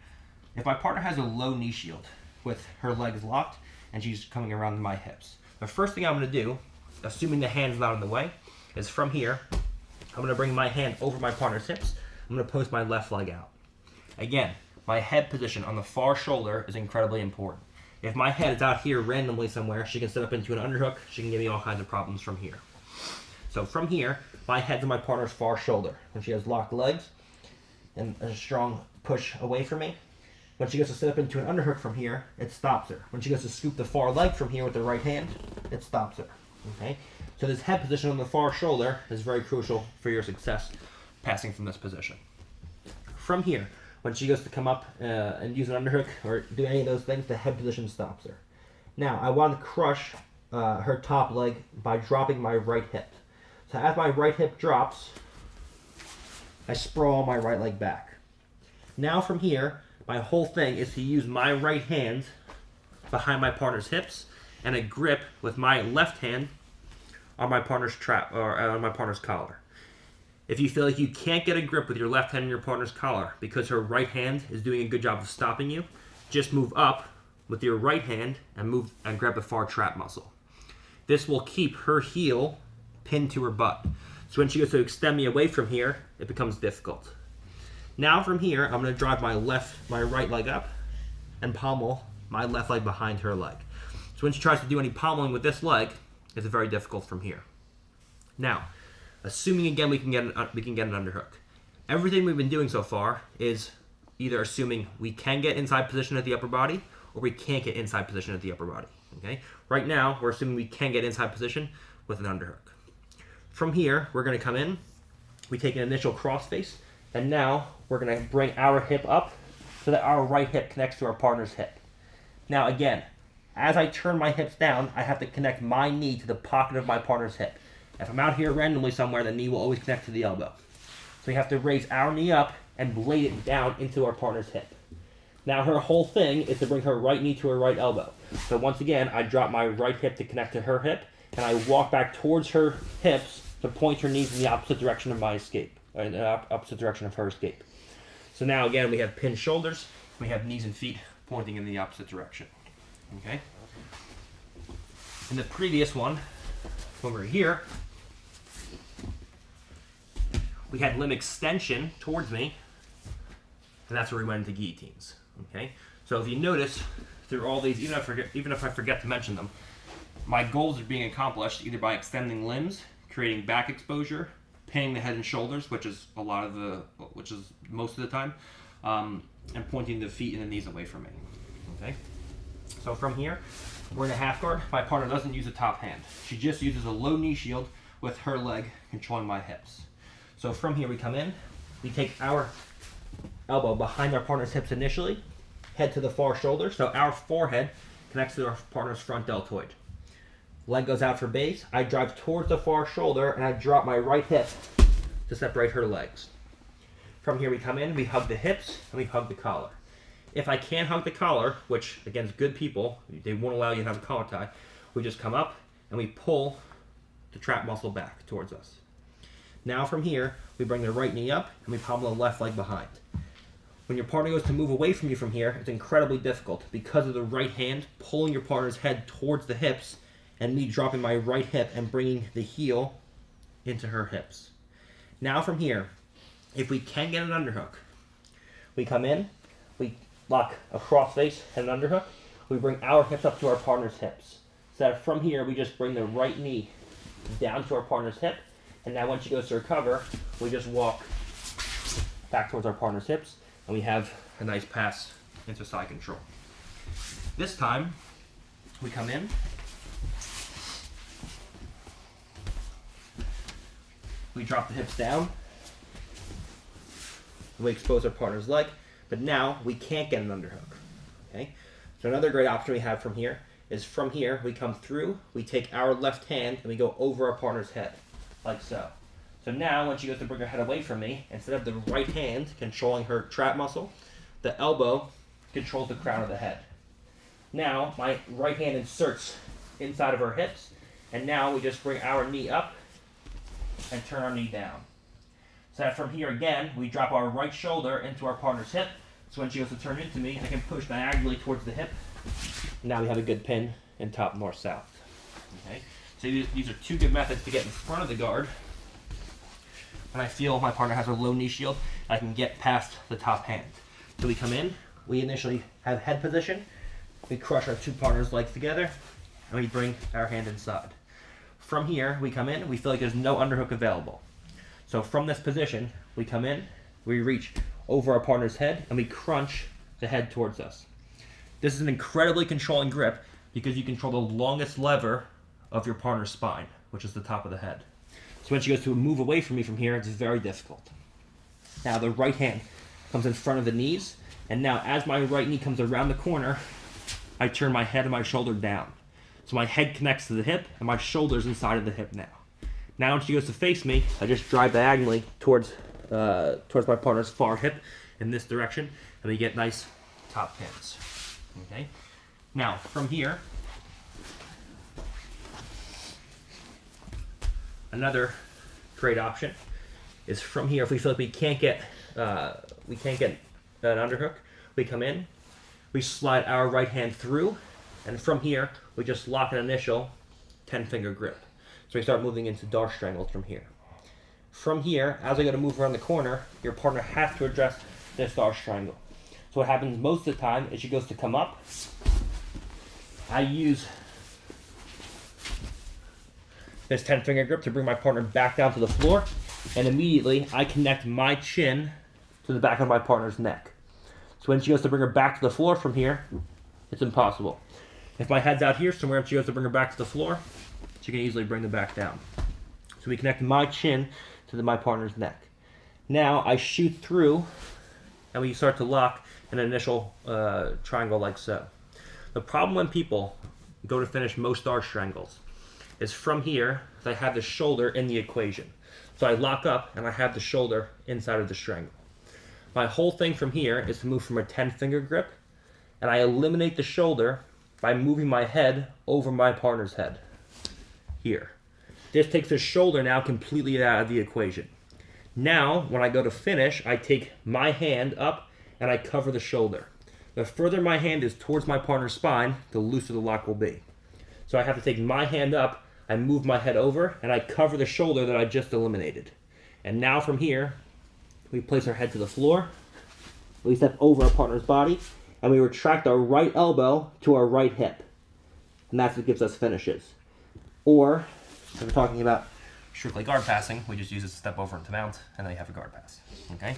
if my partner has a low knee shield with her legs locked and she's coming around my hips, the first thing I'm going to do, assuming the hand's not in the way, is from here, I'm going to bring my hand over my partner's hips. I'm going to post my left leg out. Again, my head position on the far shoulder is incredibly important. If my head is out here randomly somewhere, she can set up into an underhook. She can give me all kinds of problems from here. So from here, my head's on my partner's far shoulder. When she has locked legs and a strong push away from me, when she goes to set up into an underhook from here, it stops her. When she goes to scoop the far leg from here with the right hand, it stops her. Okay? So this head position on the far shoulder is very crucial for your success passing from this position. From here, when she goes to come up and use an underhook or do any of those things, the head position stops her. Now, I want to crush her top leg by dropping my right hip. So as my right hip drops, I sprawl my right leg back. Now from here, my whole thing is to use my right hand behind my partner's hips and a grip with my left hand on my partner's on my partner's collar. If you feel like you can't get a grip with your left hand on your partner's collar because her right hand is doing a good job of stopping you, just move up with your right hand and grab the far trap muscle. This will keep her heel pinned to her butt. So when she goes to extend me away from here, it becomes difficult. Now from here, I'm going to drive my right leg up and pommel my left leg behind her leg. So when she tries to do any pommeling with this leg, it's very difficult from here. Now, assuming again we can get an underhook. Everything we've been doing so far is either assuming we can get inside position at the upper body or we can't get inside position at the upper body. Okay. Right now, we're assuming we can get inside position with an underhook. From here, we're going to come in. We take an initial cross face, and now we're going to bring our hip up so that our right hip connects to our partner's hip. Now again, as I turn my hips down, I have to connect my knee to the pocket of my partner's hip. If I'm out here randomly somewhere, the knee will always connect to the elbow. So we have to raise our knee up and blade it down into our partner's hip. Now her whole thing is to bring her right knee to her right elbow. So once again, I drop my right hip to connect to her hip, and I walk back towards her hips to point her knees in the opposite direction of my escape, in the opposite direction of her escape. So now again, we have pinned shoulders, we have knees and feet pointing in the opposite direction. Okay. In the previous one, when we were here, we had limb extension towards me, and that's where we went into guillotines. Okay. So if you notice, through all these, even if I forget to mention them, my goals are being accomplished either by extending limbs, creating back exposure, pinning the head and shoulders, which is most of the time, and pointing the feet and the knees away from me. Okay. So from here, we're in a half guard. My partner doesn't use a top hand. She just uses a low knee shield with her leg controlling my hips. So from here we come in, we take our elbow behind our partner's hips initially, head to the far shoulder, so our forehead connects to our partner's front deltoid. Leg goes out for base, I drive towards the far shoulder, and I drop my right hip to separate her legs. From here we come in, we hug the hips, and we hug the collar. If I can't hug the collar, which against good people, they won't allow you to have a collar tie, we just come up and we pull the trap muscle back towards us. Now from here, we bring the right knee up and we pommel the left leg behind. When your partner goes to move away from you from here, it's incredibly difficult because of the right hand pulling your partner's head towards the hips and me dropping my right hip and bringing the heel into her hips. Now from here, if we can get an underhook, we come in, we lock a cross face and an underhook, we bring our hips up to our partner's hips. So that from here, we just bring the right knee down to our partner's hip, and now when she goes to recover, we just walk back towards our partner's hips, and we have a nice pass into side control. This time, we come in, we drop the hips down, and we expose our partner's leg, but now we can't get an underhook. Okay? So another great option we have from here is from here, we come through, we take our left hand, and we go over our partner's head, like so. So now, when she goes to bring her head away from me, instead of the right hand controlling her trap muscle, the elbow controls the crown of the head. Now, my right hand inserts inside of her hips, and now we just bring our knee up and turn our knee down. So that from here again, we drop our right shoulder into our partner's hip, so when she goes to turn into me, I can push diagonally towards the hip. Now we have a good pin in top north-south. Okay? So these are two good methods to get in front of the guard. When I feel my partner has a low knee shield, I can get past the top hand. So we come in, we initially have head position, we crush our two partners' legs together, and we bring our hand inside. From here, we come in, we feel like there's no underhook available. So from this position, we come in, we reach over our partner's head, and we crunch the head towards us. This is an incredibly controlling grip because you control the longest lever of your partner's spine, which is the top of the head. So when she goes to move away from me from here, it's very difficult. Now the right hand comes in front of the knees, and now as my right knee comes around the corner, I turn my head and my shoulder down. So my head connects to the hip, and my shoulder's inside of the hip now. Now when she goes to face me, I just drive diagonally towards my partner's far hip in this direction, and we get nice top pins. Okay. Now from here, another great option is from here. If we feel like we can't get an underhook, we come in, we slide our right hand through, and from here we just lock an initial 10-finger grip. So we start moving into Darce strangles from here. From here, as I go to move around the corner, your partner has to address this Darce triangle. So what happens most of the time is she goes to come up. I use this 10-finger grip to bring my partner back down to the floor, and immediately I connect my chin to the back of my partner's neck. So when she goes to bring her back to the floor from here, it's impossible. If my head's out here somewhere, if she goes to bring her back to the floor, she can easily bring them back down. So we connect my chin to my partner's neck. Now I shoot through, and we start to lock an initial triangle like so. The problem when people go to finish most star strangles is from here, I have the shoulder in the equation. So I lock up and I have the shoulder inside of the strangle. My whole thing from here is to move from a 10-finger grip, and I eliminate the shoulder by moving my head over my partner's head. Here. This takes the shoulder now completely out of the equation. Now, when I go to finish, I take my hand up and I cover the shoulder. The further my hand is towards my partner's spine, the looser the lock will be. So I have to take my hand up, I move my head over, and I cover the shoulder that I just eliminated. And now from here, we place our head to the floor, we step over our partner's body, and we retract our right elbow to our right hip. And that's what gives us finishes. Or, if we're talking about strictly guard passing, we just use it to step over into mount, and then you have a guard pass. Okay?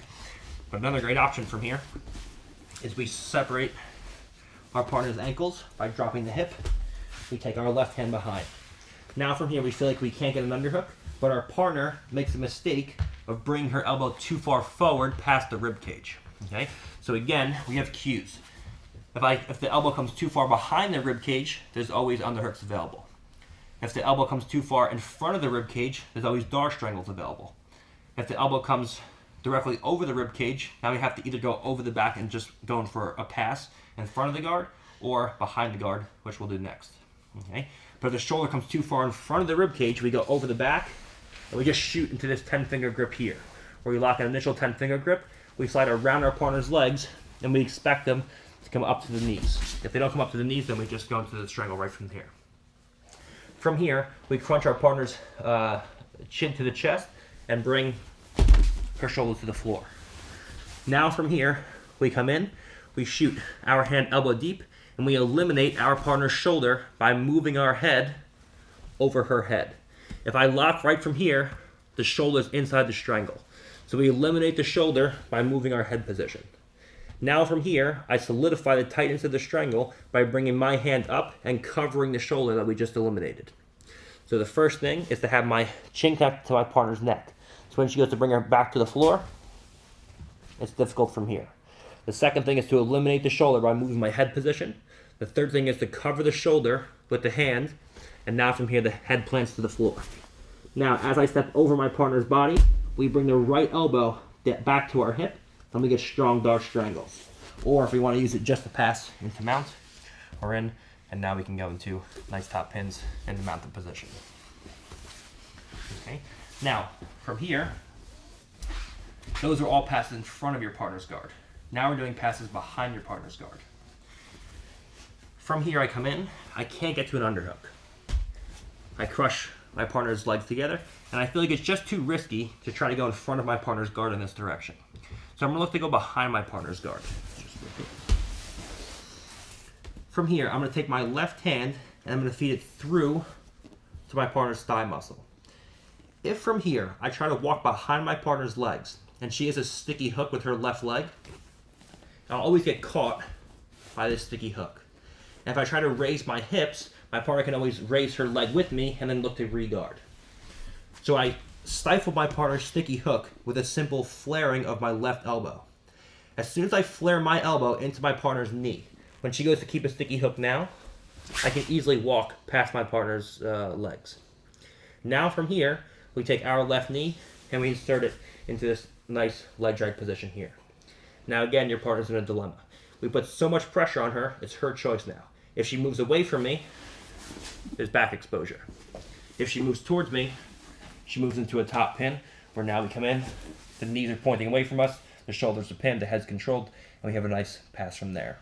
But another great option from here is we separate our partner's ankles by dropping the hip. We take our left hand behind. Now from here, we feel like we can't get an underhook, but our partner makes a mistake of bringing her elbow too far forward past the rib cage. Okay? So again, we have cues. If the elbow comes too far behind the rib cage, there's always underhooks available. If the elbow comes too far in front of the rib cage, there's always dar strangles available. If the elbow comes directly over the rib cage, now we have to either go over the back and just going for a pass in front of the guard, or behind the guard, which we'll do next. Okay? But if the shoulder comes too far in front of the rib cage, we go over the back, and we just shoot into this 10-finger grip here, where we lock an initial 10-finger grip, we slide around our partner's legs, and we expect them to come up to the knees. If they don't come up to the knees, then we just go into the strangle right from here. From here, we crunch our partner's chin to the chest and bring her shoulder to the floor. Now from here, we come in, we shoot our hand elbow deep, and we eliminate our partner's shoulder by moving our head over her head. If I lock right from here, the shoulder is inside the strangle. So we eliminate the shoulder by moving our head position. Now from here, I solidify the tightness of the strangle by bringing my hand up and covering the shoulder that we just eliminated. So the first thing is to have my chin connected to my partner's neck. So when she goes to bring her back to the floor, it's difficult from here. The second thing is to eliminate the shoulder by moving my head position. The third thing is to cover the shoulder with the hand, and now from here the head plants to the floor. Now as I step over my partner's body, we bring the right elbow back to our hip, and we get strong dar strangles. Or if we want to use it just to pass into mount, we're in, and now we can go into nice top pins in the mounted position. Okay. Now, from here, those are all passes in front of your partner's guard. Now we're doing passes behind your partner's guard. From here I come in, I can't get to an underhook. I crush my partner's legs together, and I feel like it's just too risky to try to go in front of my partner's guard in this direction. So I'm going to look to go behind my partner's guard. From here, I'm going to take my left hand and I'm going to feed it through to my partner's thigh muscle. If from here I try to walk behind my partner's legs and she has a sticky hook with her left leg, I'll always get caught by this sticky hook. And if I try to raise my hips, my partner can always raise her leg with me and then look to re-guard. So I stifle my partner's sticky hook with a simple flaring of my left elbow. As soon as I flare my elbow into my partner's knee, when she goes to keep a sticky hook now, I can easily walk past my partner's legs. Now from here, we take our left knee and we insert it into this nice leg drag position here. Now again, your partner's in a dilemma. We put so much pressure on her, it's her choice now. If she moves away from me, there's back exposure. If she moves towards me, she moves into a top pin, where now we come in, the knees are pointing away from us, the shoulders are pinned, the head's controlled, and we have a nice pass from there.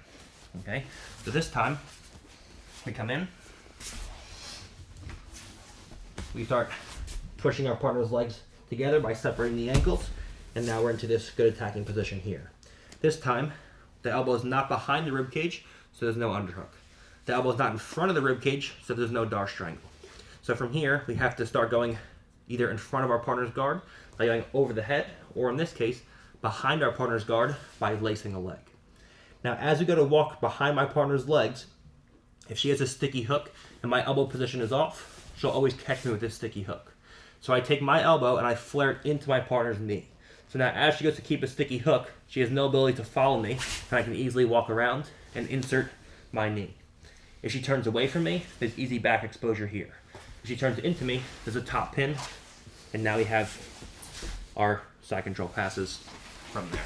Okay, so this time, we come in, we start pushing our partner's legs together by separating the ankles, and now we're into this good attacking position here. This time, the elbow is not behind the rib cage, so there's no underhook. The elbow is not in front of the rib cage, so there's no dar strangle. So from here, we have to start going either in front of our partner's guard by going over the head, or in this case, behind our partner's guard by lacing a leg. Now, as we go to walk behind my partner's legs, if she has a sticky hook and my elbow position is off, she'll always catch me with this sticky hook. So I take my elbow and I flare it into my partner's knee. So now as she goes to keep a sticky hook, she has no ability to follow me, and I can easily walk around and insert my knee. If she turns away from me, there's easy back exposure here. If she turns into me, there's a top pin, and now we have our side control passes from there.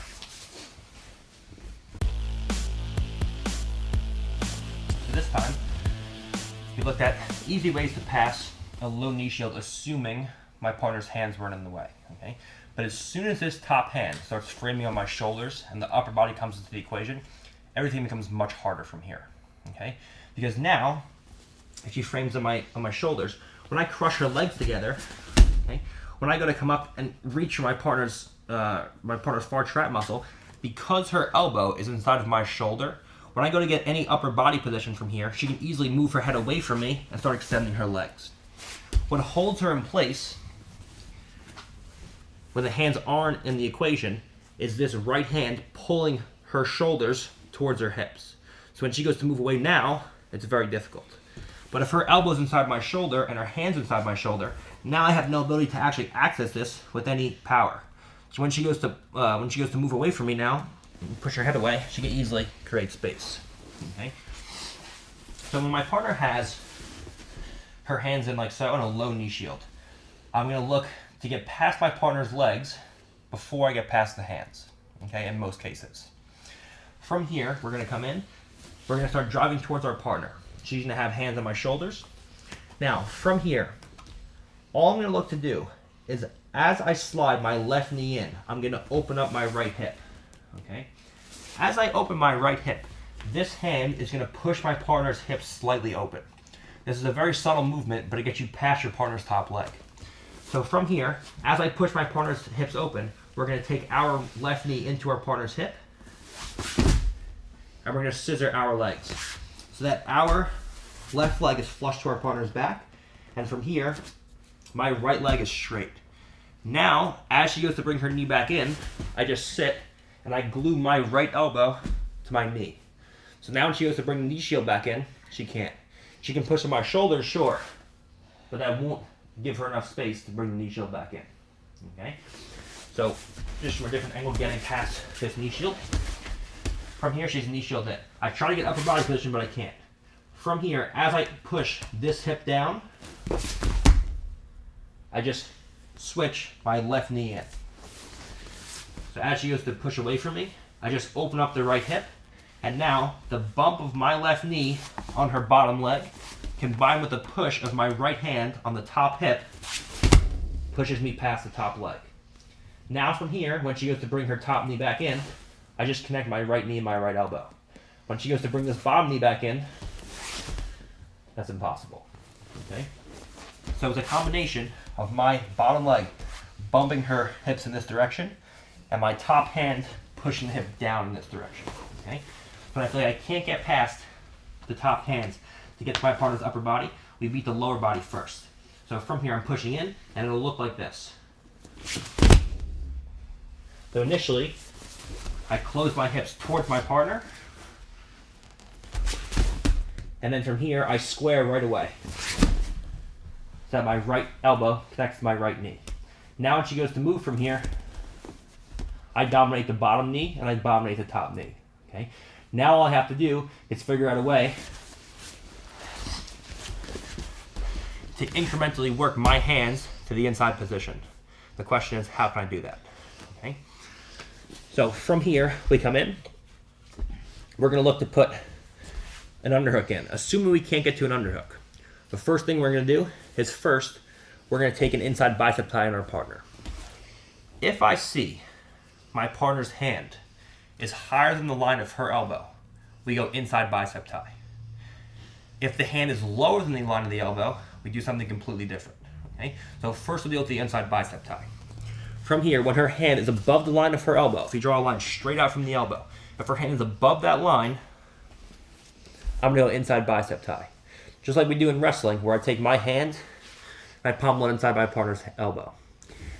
So this time, we looked at easy ways to pass a low knee shield, assuming my partner's hands weren't in the way. Okay? But as soon as this top hand starts framing on my shoulders and the upper body comes into the equation, everything becomes much harder from here. Okay? Because now, if she frames on my shoulders, when I crush her legs together, okay, when I go to come up and reach for my partner's far trap muscle, because her elbow is inside of my shoulder, when I go to get any upper body position from here, she can easily move her head away from me and start extending her legs. What holds her in place when the hands aren't in the equation is this right hand pulling her shoulders towards her hips. So when she goes to move away now, it's very difficult. But if her elbow's inside my shoulder and her hand's inside my shoulder, now I have no ability to actually access this with any power. So when she goes to move away from me now, push her head away, she can easily create space. Okay? So when my partner has her hands in like so on a low knee shield, I'm going to look to get past my partner's legs before I get past the hands, okay, in most cases. From here, we're going to come in, we're going to start driving towards our partner. She's going to have hands on my shoulders. Now, from here, all I'm going to look to do is as I slide my left knee in, I'm going to open up my right hip, okay? As I open my right hip, this hand is going to push my partner's hips slightly open. This is a very subtle movement, but it gets you past your partner's top leg. So from here, as I push my partner's hips open, we're going to take our left knee into our partner's hip, and we're going to scissor our legs so that our left leg is flush to our partner's back, and from here, my right leg is straight. Now, as she goes to bring her knee back in, I just sit and I glue my right elbow to my knee. So now when she goes to bring the knee shield back in, she can't. She can push on my shoulders, sure, but that won't give her enough space to bring the knee shield back in. Okay? So, just from a different angle, getting past this knee shield. From here, she's knee shield in. I try to get upper body position, but I can't. From here, as I push this hip down, I just switch my left knee in. So as she goes to push away from me, I just open up the right hip, and now the bump of my left knee on her bottom leg, combined with the push of my right hand on the top hip, pushes me past the top leg. Now from here, when she goes to bring her top knee back in, I just connect my right knee and my right elbow. When she goes to bring this bottom knee back in, that's impossible. Okay? So it's a combination of my bottom leg bumping her hips in this direction and my top hand pushing the hip down in this direction. Okay? When I feel like I can't get past the top hands to get to my partner's upper body, we beat the lower body first. So from here I'm pushing in, and it'll look like this. So initially, I close my hips towards my partner, and then from here I square right away, so that my right elbow connects to my right knee. Now when she goes to move from here, I dominate the bottom knee and I dominate the top knee. Okay? Now all I have to do is figure out a way to incrementally work my hands to the inside position. The question is, how can I do that? Okay? So from here, we come in. We're going to look to put an underhook in, assuming we can't get to an underhook. The first thing we're going to do is first, we're going to take an inside bicep tie on our partner. If I see my partner's hand is higher than the line of her elbow, we go inside bicep tie. If the hand is lower than the line of the elbow, we do something completely different. Okay? So first we'll deal with the inside bicep tie. From here, when her hand is above the line of her elbow, if you draw a line straight out from the elbow, if her hand is above that line, I'm going to go inside bicep tie. Just like we do in wrestling, where I take my hand and I pummel it inside my partner's elbow.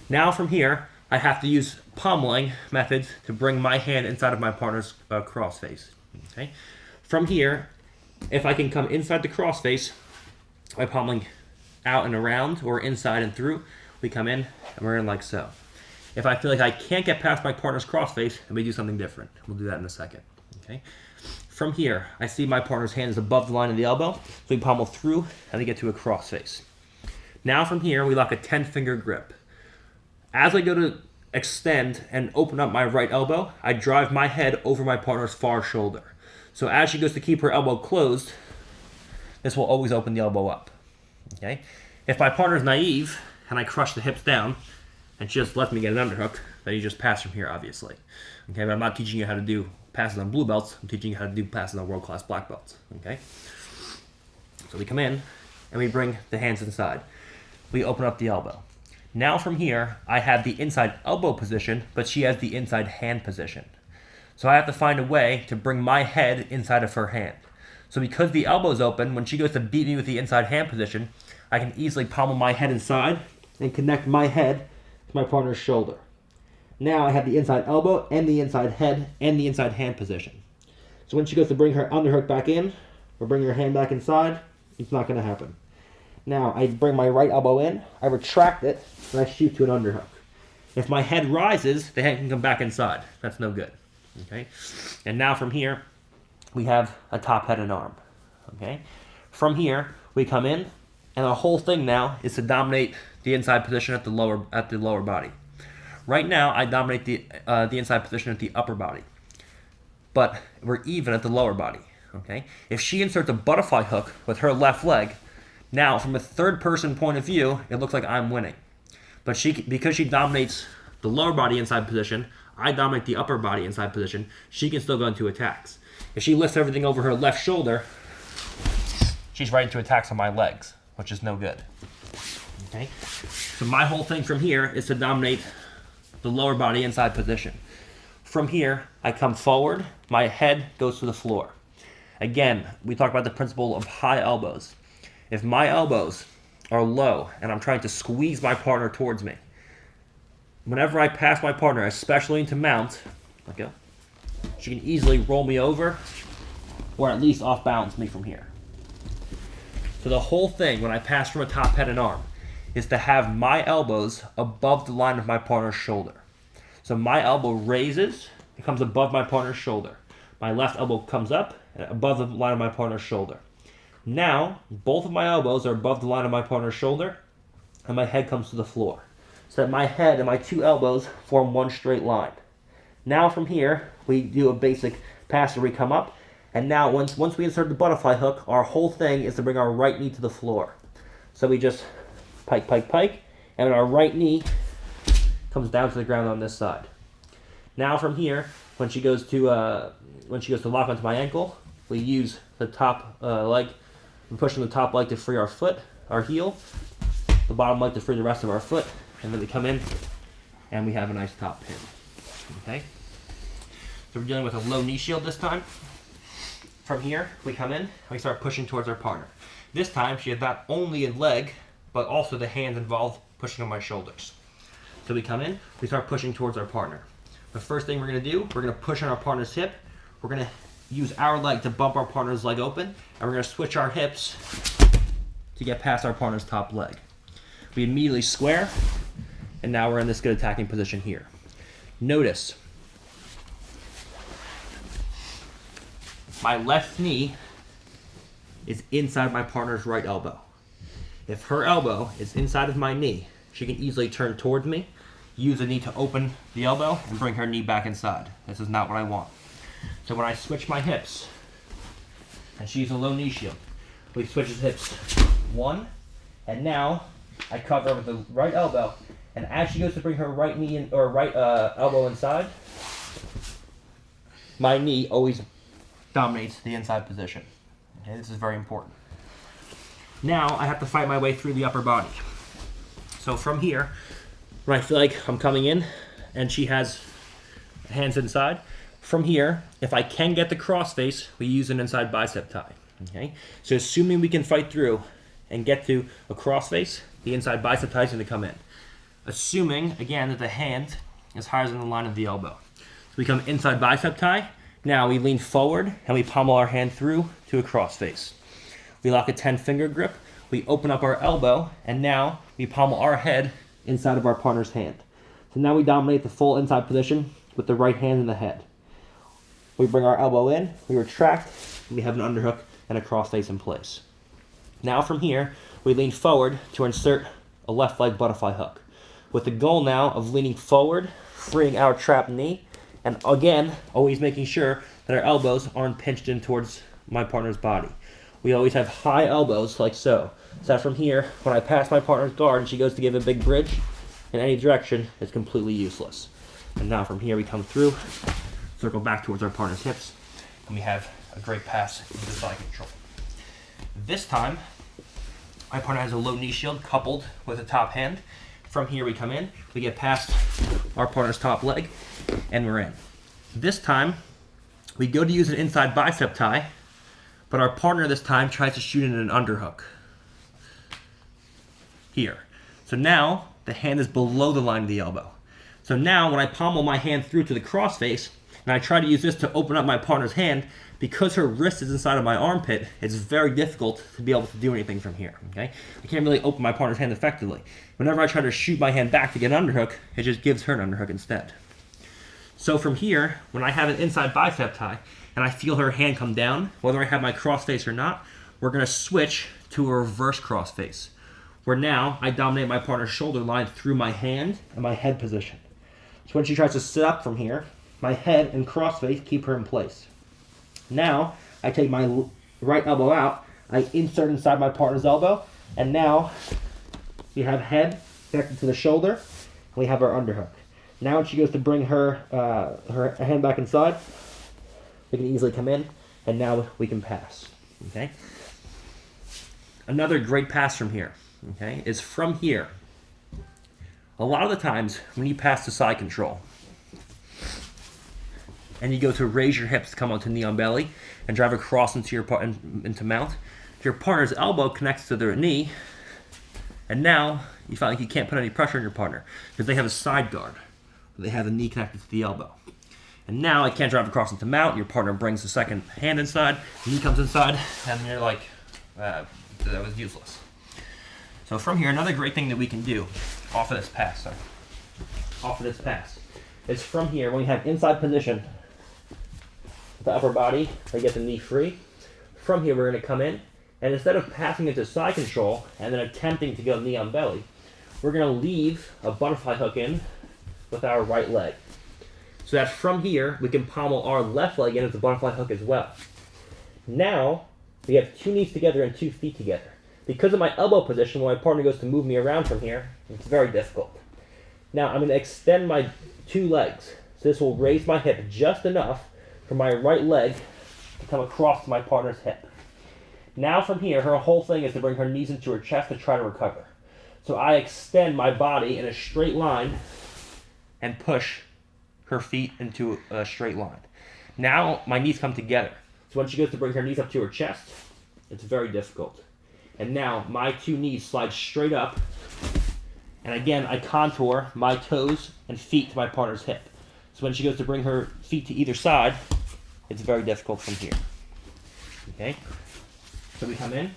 Now from here, I have to use pummeling methods to bring my hand inside of my partner's cross face. Okay. From here, if I can come inside the crossface by pommeling out and around or inside and through, we come in and we're in like so. If I feel like I can't get past my partner's crossface, then we do something different. We'll do that in a second. Okay. From here, I see my partner's hand is above the line of the elbow, so we pommel through and we get to a crossface. Now from here, we lock a 10-finger grip. As I go to extend and open up my right elbow, I drive my head over my partner's far shoulder. So as she goes to keep her elbow closed, this will always open the elbow up. Okay. If my partner's naive and I crush the hips down, and she just lets me get an underhook, then you just pass from here, obviously. Okay, but I'm not teaching you how to do passes on blue belts. I'm teaching you how to do passes on world-class black belts. Okay. So we come in and we bring the hands inside. We open up the elbow. Now from here, I have the inside elbow position, but she has the inside hand position. So I have to find a way to bring my head inside of her hand. So because the elbow's open, when she goes to beat me with the inside hand position, I can easily pommel my head inside and connect my head to my partner's shoulder. Now I have the inside elbow and the inside head and the inside hand position. So when she goes to bring her underhook back in or bring her hand back inside, it's not going to happen. Now I bring my right elbow in, I retract it, and I shoot to an underhook. If my head rises, the hand can come back inside. That's no good. Okay. And now from here, we have a top, head, and arm. Okay. From here, we come in, and the whole thing now is to dominate the inside position at the lower body. Right now, I dominate the inside position at the upper body, but we're even at the lower body. Okay. If she inserts a butterfly hook with her left leg, now from a third-person point of view, it looks like I'm winning. But because she dominates the lower body inside position, I dominate the upper body inside position, she can still go into attacks. If she lifts everything over her left shoulder, she's right into attacks on my legs, which is no good. Okay? So my whole thing from here is to dominate the lower body inside position. From here, I come forward, my head goes to the floor. Again, we talk about the principle of high elbows. If my elbows are low and I'm trying to squeeze my partner towards me, whenever I pass my partner, especially into mount, like go, she can easily roll me over or at least off balance me from here. So the whole thing when I pass from a top, head, and arm is to have my elbows above the line of my partner's shoulder. So my elbow raises, it comes above my partner's shoulder. My left elbow comes up above the line of my partner's shoulder. Now, both of my elbows are above the line of my partner's shoulder, and my head comes to the floor. So that my head and my two elbows form one straight line. Now from here, we do a basic pass where we come up, and now once we insert the butterfly hook, our whole thing is to bring our right knee to the floor. So we just pike, pike, pike, and our right knee comes down to the ground on this side. Now from here, when she goes to lock onto my ankle, we use the top leg. We're pushing the top leg to free our foot, our heel, the bottom leg to free the rest of our foot, and then we come in and we have a nice top pin. Okay? So we're dealing with a low knee shield this time. From here, we come in and we start pushing towards our partner. This time, she has not only a leg, but also the hands involved pushing on my shoulders. So we come in, we start pushing towards our partner. The first thing we're going to do, we're going to push on our partner's hip. We're going to use our leg to bump our partner's leg open, and we're going to switch our hips to get past our partner's top leg. We immediately square, and now we're in this good attacking position here. Notice, my left knee is inside my partner's right elbow. If her elbow is inside of my knee, she can easily turn towards me, use the knee to open the elbow, and bring her knee back inside. This is not what I want. So when I switch my hips, and she's a low knee shield, we switch his hips. One, and now I cover with the right elbow, and as she goes to bring her right knee in, or right elbow inside, my knee always dominates the inside position. Okay, this is very important. Now I have to fight my way through the upper body. So from here, when I feel like I'm coming in, and she has hands inside, from here, if I can get the crossface, we use an inside bicep tie. Okay, so assuming we can fight through and get to a crossface, the inside bicep tie is going to come in. Assuming, again, that the hand is higher than the line of the elbow. So we come inside bicep tie. Now we lean forward and we pommel our hand through to a crossface. We lock a 10-finger grip, we open up our elbow, and now we pommel our head inside of our partner's hand. So now we dominate the full inside position with the right hand in the head. We bring our elbow in, we retract, and we have an underhook and a crossface in place. Now from here, we lean forward to insert a left leg butterfly hook, with the goal now of leaning forward, freeing our trapped knee, and again, always making sure that our elbows aren't pinched in towards my partner's body. We always have high elbows like so. So that from here, when I pass my partner's guard and she goes to give a big bridge in any direction, it's completely useless. And now from here we come through, circle back towards our partner's hips, and we have a great pass into the side control. This time, my partner has a low knee shield coupled with a top hand. From here we come in, we get past our partner's top leg, and we're in. This time, we go to use an inside bicep tie, but our partner this time tries to shoot in an underhook. Here. So now, the hand is below the line of the elbow. So now, when I pommel my hand through to the crossface, and I try to use this to open up my partner's hand, because her wrist is inside of my armpit, it's very difficult to be able to do anything from here, okay? I can't really open my partner's hand effectively. Whenever I try to shoot my hand back to get an underhook, it just gives her an underhook instead. So from here, when I have an inside bicep tie, and I feel her hand come down, whether I have my crossface or not, we're gonna switch to a reverse crossface, where now I dominate my partner's shoulder line through my hand and my head position. So when she tries to sit up from here, my head and crossface keep her in place. Now, I take my right elbow out, I insert inside my partner's elbow, and now we have head connected to the shoulder, and we have our underhook. Now when she goes to bring her hand back inside, we can easily come in, and now we can pass, okay? Another great pass from here, okay, is from here. A lot of the times, when you pass the side control, and you go to raise your hips to come onto knee on belly and drive across into into mount, your partner's elbow connects to their knee, and now you find like you can't put any pressure on your partner because they have a side guard. They have the knee connected to the elbow. And now I can't drive across into mount, your partner brings the second hand inside, knee comes inside, and you're like, that was useless. So from here, another great thing that we can do off of this pass, is from here, when we have inside position, the upper body, I get the knee free. From here, we're going to come in, and instead of passing into side control and then attempting to go knee on belly, we're going to leave a butterfly hook in with our right leg. So that from here, we can pommel our left leg in as a butterfly hook as well. Now, we have 2 knees together and 2 feet together. Because of my elbow position, when my partner goes to move me around from here, it's very difficult. Now, I'm going to extend my 2 legs. So this will raise my hip just enough for my right leg to come across my partner's hip. Now from here, her whole thing is to bring her knees into her chest to try to recover. So I extend my body in a straight line and push her feet into a straight line. Now my knees come together. So when she goes to bring her knees up to her chest, it's very difficult. And now my 2 knees slide straight up, and again I contour my toes and feet to my partner's hip. So when she goes to bring her feet to either side, it's very difficult from here. Okay? So we come in.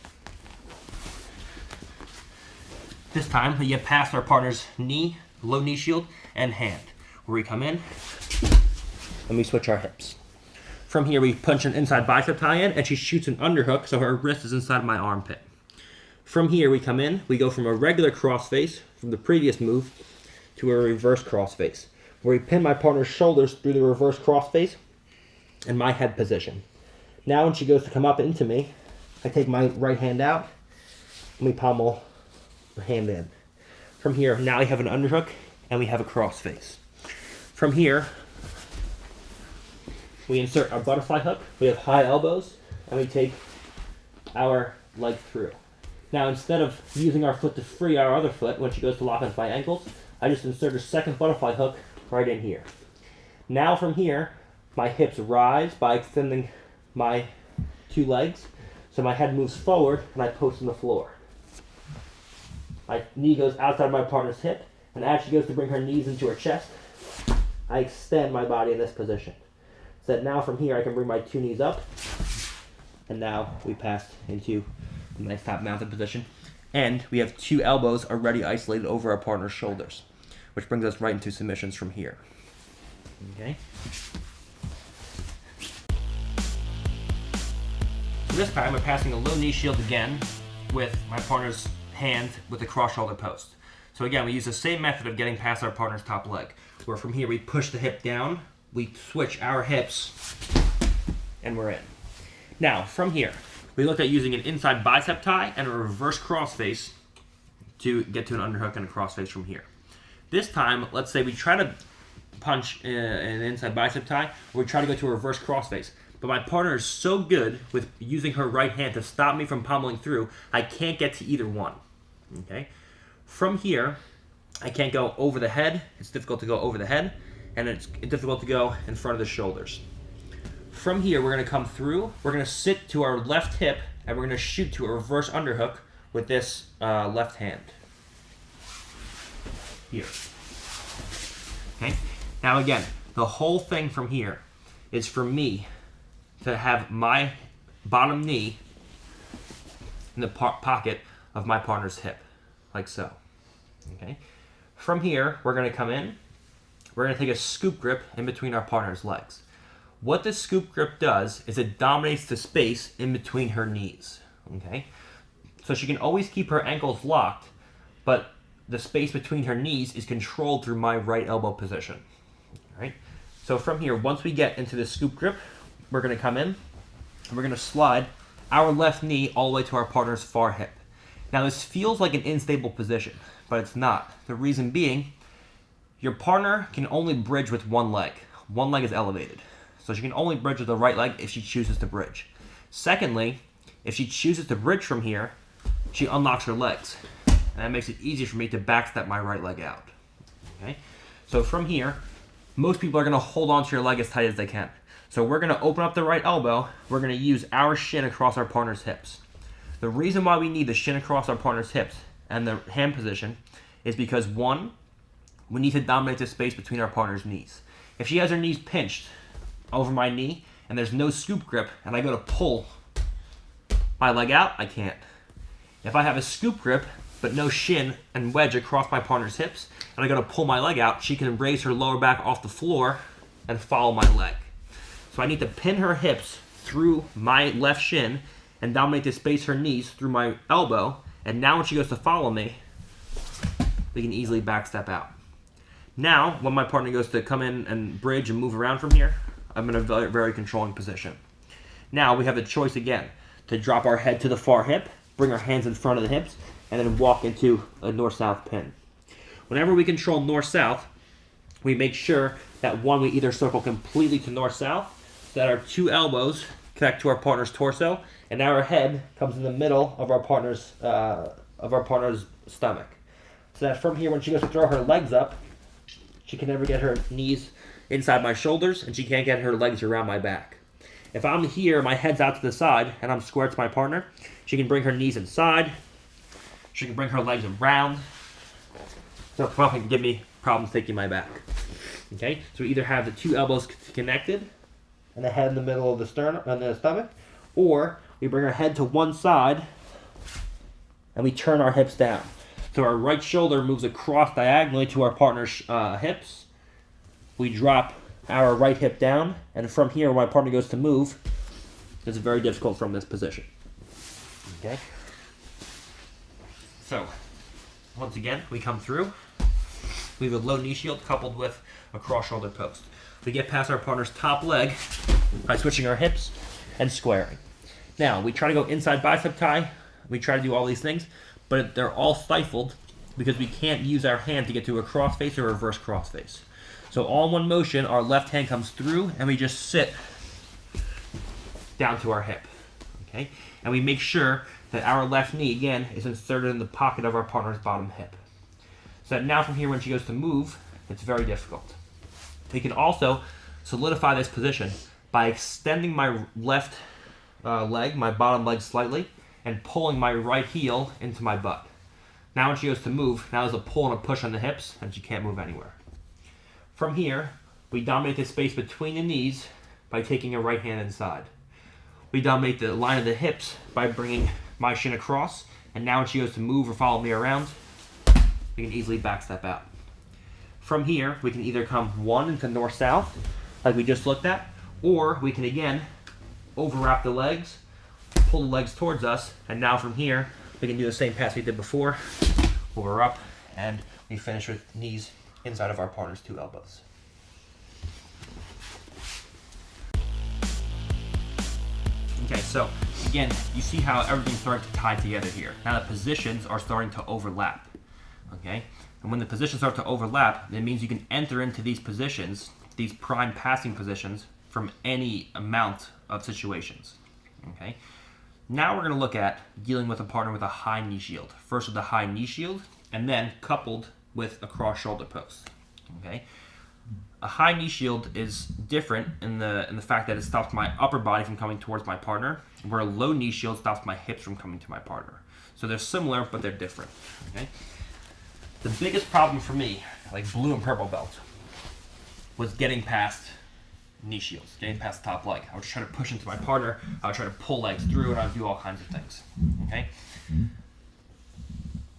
This time we get past our partner's knee, low knee shield, and hand. Where we come in, and we switch our hips. From here we punch an inside bicep tie in, and she shoots an underhook, so her wrist is inside my armpit. From here we come in, we go from a regular crossface, from the previous move, to a reverse crossface, where we pin my partner's shoulders through the reverse crossface and my head position. Now when she goes to come up into me, I take my right hand out and we pommel the hand in. From here, now we have an underhook and we have a crossface. From here, we insert our butterfly hook, we have high elbows, and we take our leg through. Now instead of using our foot to free our other foot when she goes to lock into my ankles, I just insert a second butterfly hook right in here. Now from here, my hips rise by extending my 2 legs, so my head moves forward and I post on the floor. My knee goes outside my partner's hip, and as she goes to bring her knees into her chest, I extend my body in this position. So that now from here I can bring my two knees up, and now we pass into a nice top mounted position. And we have two elbows already isolated over our partner's shoulders, which brings us right into submissions from here. Okay. So this time we're passing a low knee shield again with my partner's hand with the cross shoulder post. So again, we use the same method of getting past our partner's top leg, where from here we push the hip down, we switch our hips, and we're in. Now, from here, we looked at using an inside bicep tie and a reverse crossface to get to an underhook and a crossface from here. This time, let's say we try to punch an inside bicep tie, or we try to go to a reverse crossface. But my partner is so good with using her right hand to stop me from pummeling through, I can't get to either one. Okay? From here, I can't go over the head. It's difficult to go over the head, and it's difficult to go in front of the shoulders. From here, we're going to come through. We're going to sit to our left hip, and we're going to shoot to a reverse underhook with this left hand. Here. Okay? Now again, the whole thing from here is for me to have my bottom knee in the pocket of my partner's hip, like so. Okay? From here, we're going to come in. We're going to take a scoop grip in between our partner's legs. What this scoop grip does is it dominates the space in between her knees. Okay? So she can always keep her ankles locked, but the space between her knees is controlled through my right elbow position. All right? So from here, once we get into the scoop grip, we're going to come in, and we're going to slide our left knee all the way to our partner's far hip. Now this feels like an unstable position, but it's not. The reason being, your partner can only bridge with one leg. One leg is elevated. So she can only bridge with the right leg if she chooses to bridge. Secondly, if she chooses to bridge from here, she unlocks her legs. And that makes it easier for me to backstep my right leg out. Okay? So from here, most people are going to hold on to your leg as tight as they can. So we're going to open up the right elbow. We're going to use our shin across our partner's hips. The reason why we need the shin across our partner's hips and the hand position is because, one, we need to dominate the space between our partner's knees. If she has her knees pinched over my knee and there's no scoop grip and I go to pull my leg out, I can't. If I have a scoop grip but no shin and wedge across my partner's hips and I go to pull my leg out, she can raise her lower back off the floor and follow my leg. So I need to pin her hips through my left shin and dominate the space her knees through my elbow, and now when she goes to follow me, we can easily backstep out. Now, when my partner goes to come in and bridge and move around from here, I'm in a very, very controlling position. Now we have the choice again to drop our head to the far hip, bring our hands in front of the hips, and then walk into a north-south pin. Whenever we control north-south, we make sure that one, we either circle completely to north-south, so that our two elbows connect to our partner's torso, and now our head comes in the middle of our partner's stomach. So that from here, when she goes to throw her legs up, she can never get her knees inside my shoulders, and she can't get her legs around my back. If I'm here, my head's out to the side, and I'm square to my partner, she can bring her knees inside, she can bring her legs around, so it can give me problems taking my back. Okay, so we either have the two elbows connected, and the head in the middle of the sternum and the stomach, or we bring our head to one side and we turn our hips down. So our right shoulder moves across diagonally to our partner's hips. We drop our right hip down, and from here, when my partner goes to move, it's very difficult from this position. Okay? So, once again, we come through. We have a low knee shield coupled with a cross shoulder post. We get past our partner's top leg by switching our hips and squaring. Now, we try to go inside bicep tie. We try to do all these things, but they're all stifled because we can't use our hand to get to a crossface or a reverse crossface. So all in one motion, our left hand comes through and we just sit down to our hip. Okay? And we make sure that our left knee, again, is inserted in the pocket of our partner's bottom hip. So that now from here, when she goes to move, it's very difficult. We can also solidify this position by extending my left leg, my bottom leg slightly, and pulling my right heel into my butt. Now when she goes to move, now there's a pull and a push on the hips, and she can't move anywhere. From here, we dominate the space between the knees by taking a right hand inside. We dominate the line of the hips by bringing my shin across, and now when she goes to move or follow me around, we can easily backstep out. From here, we can either come one into north-south, like we just looked at, or we can again overwrap the legs, pull the legs towards us, and now from here, we can do the same pass we did before, where we're up, and we finish with knees inside of our partner's 2 elbows. Okay, so again, you see how everything's starting to tie together here. Now the positions are starting to overlap, okay? And when the positions start to overlap, it means you can enter into these positions, these prime passing positions, from any amount of situations, okay? Now we're gonna look at dealing with a partner with a high knee shield. First with the high knee shield, and then coupled with a cross shoulder post, okay? A high knee shield is different in the fact that it stops my upper body from coming towards my partner, where a low knee shield stops my hips from coming to my partner. So they're similar, but they're different, okay? The biggest problem for me, like blue and purple belt, was getting past knee shields, getting past the top leg. I would try to push into my partner, I would try to pull legs through, and I would do all kinds of things, okay?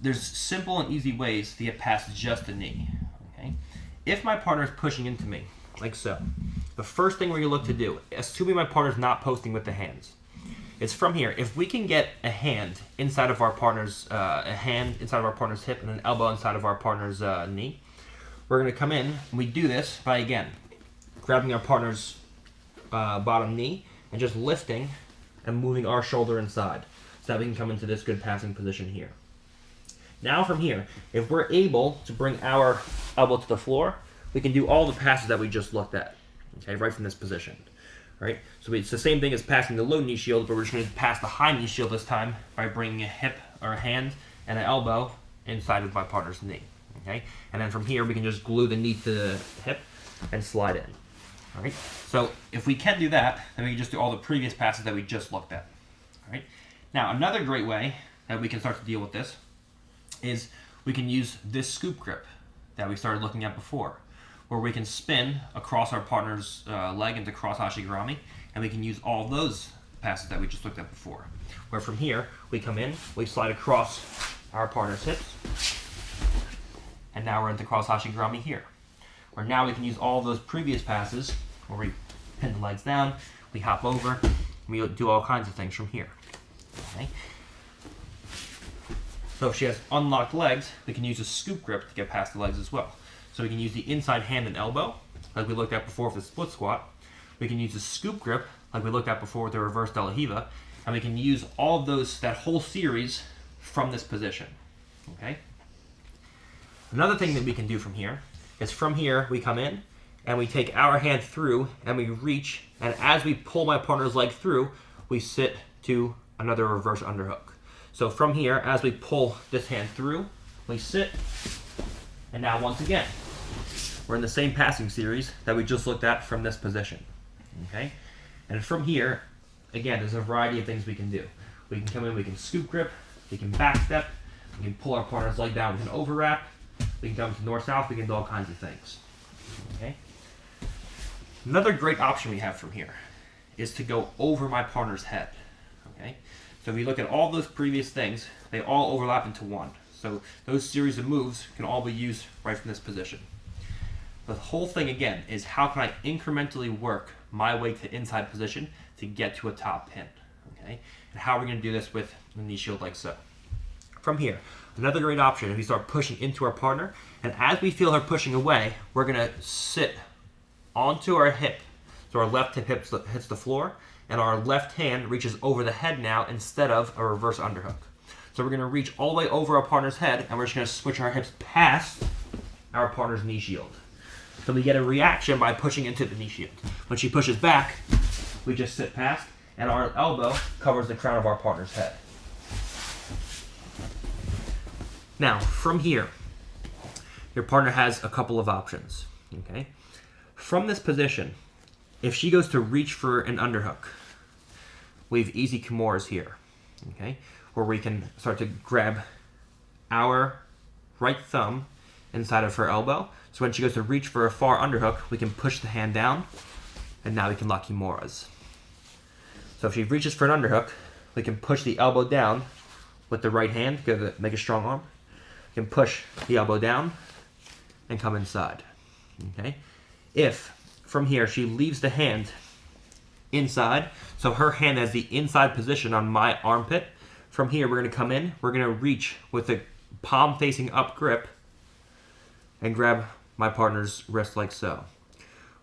There's simple and easy ways to get past just the knee, okay? If my partner is pushing into me, like so, the first thing we're gonna look to do, assuming my partner's not posting with the hands, is from here, if we can get a hand inside of our partner's, hip and an elbow inside of our partner's knee, we're gonna come in, and we do this by, again, grabbing our partner's bottom knee and just lifting and moving our shoulder inside so that we can come into this good passing position here. Now from here, if we're able to bring our elbow to the floor, we can do all the passes that we just looked at, okay, right from this position, right? So it's the same thing as passing the low knee shield, but we're just going to pass the high knee shield this time by bringing a hip or a hand and an elbow inside of my partner's knee, okay? And then from here, we can just glue the knee to the hip and slide in, all right? So if we can do that, then we can just do all the previous passes that we just looked at, all right? Now, another great way that we can start to deal with this is we can use this scoop grip that we started looking at before, where we can spin across our partner's leg into cross hashigirami, and we can use all those passes that we just looked at before. Where from here, we come in, we slide across our partner's hips, and now we're into cross hashigirami here. Where now we can use all those previous passes, where we pin the legs down, we hop over, and we do all kinds of things from here, okay? So if she has unlocked legs, we can use a scoop grip to get past the legs as well. So we can use the inside hand and elbow, like we looked at before with the split squat. We can use a scoop grip, like we looked at before with the reverse de la Riva, and we can use all of those, that whole series from this position, okay? Another thing that we can do from here is from here, we come in, and we take our hand through, and we reach, and as we pull my partner's leg through, we sit to another reverse underhook. So from here, as we pull this hand through, we sit, and now once again, we're in the same passing series that we just looked at from this position, okay? And from here, again, there's a variety of things we can do. We can come in, we can scoop grip, we can backstep, we can pull our partner's leg down, we can overwrap, we can come to north-south, we can do all kinds of things, okay? Another great option we have from here is to go over my partner's head, okay? So if we look at all those previous things, they all overlap into one. So those series of moves can all be used right from this position. The whole thing, again, is how can I incrementally work my way to inside position to get to a top pin, okay? And how are we going to do this with the knee shield like so. From here, another great option is we start pushing into our partner, and as we feel her pushing away, we're going to sit onto our hip. So our left hip hits the floor, and our left hand reaches over the head now instead of a reverse underhook. So we're going to reach all the way over our partner's head, and we're just going to switch our hips past our partner's knee shield. So we get a reaction by pushing into the knee shield. When she pushes back, we just sit past, and our elbow covers the crown of our partner's head. Now, from here, your partner has a couple of options, okay? From this position, if she goes to reach for an underhook, we have easy kimuras here, okay? Where we can start to grab our right thumb inside of her elbow. So when she goes to reach for a far underhook, we can push the hand down and now we can lock kimuras. So if she reaches for an underhook, we can push the elbow down with the right hand, make a strong arm. We can push the elbow down and come inside. Okay. If from here she leaves the hand inside, so her hand has the inside position on my armpit. From here, we're going to come in, we're going to reach with the palm facing up grip and grab my partner's wrist like so.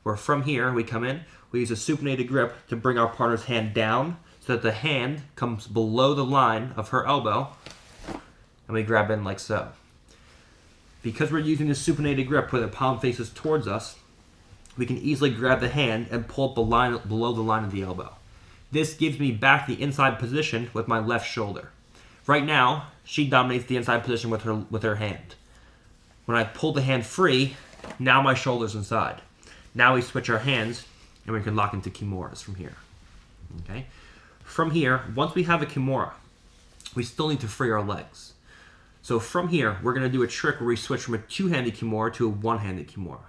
Where from here, we come in, we use a supinated grip to bring our partner's hand down so that the hand comes below the line of her elbow, and we grab in like so. Because we're using this supinated grip where the palm faces towards us, we can easily grab the hand and pull up below the line of the elbow. This gives me back the inside position with my left shoulder. Right now, she dominates the inside position with her hand. When I pull the hand free, now my shoulder's inside. Now we switch our hands and we can lock into kimuras from here. Okay? From here, once we have a kimura, we still need to free our legs. So from here, we're going to do a trick where we switch from a two-handed kimura to a one-handed kimura.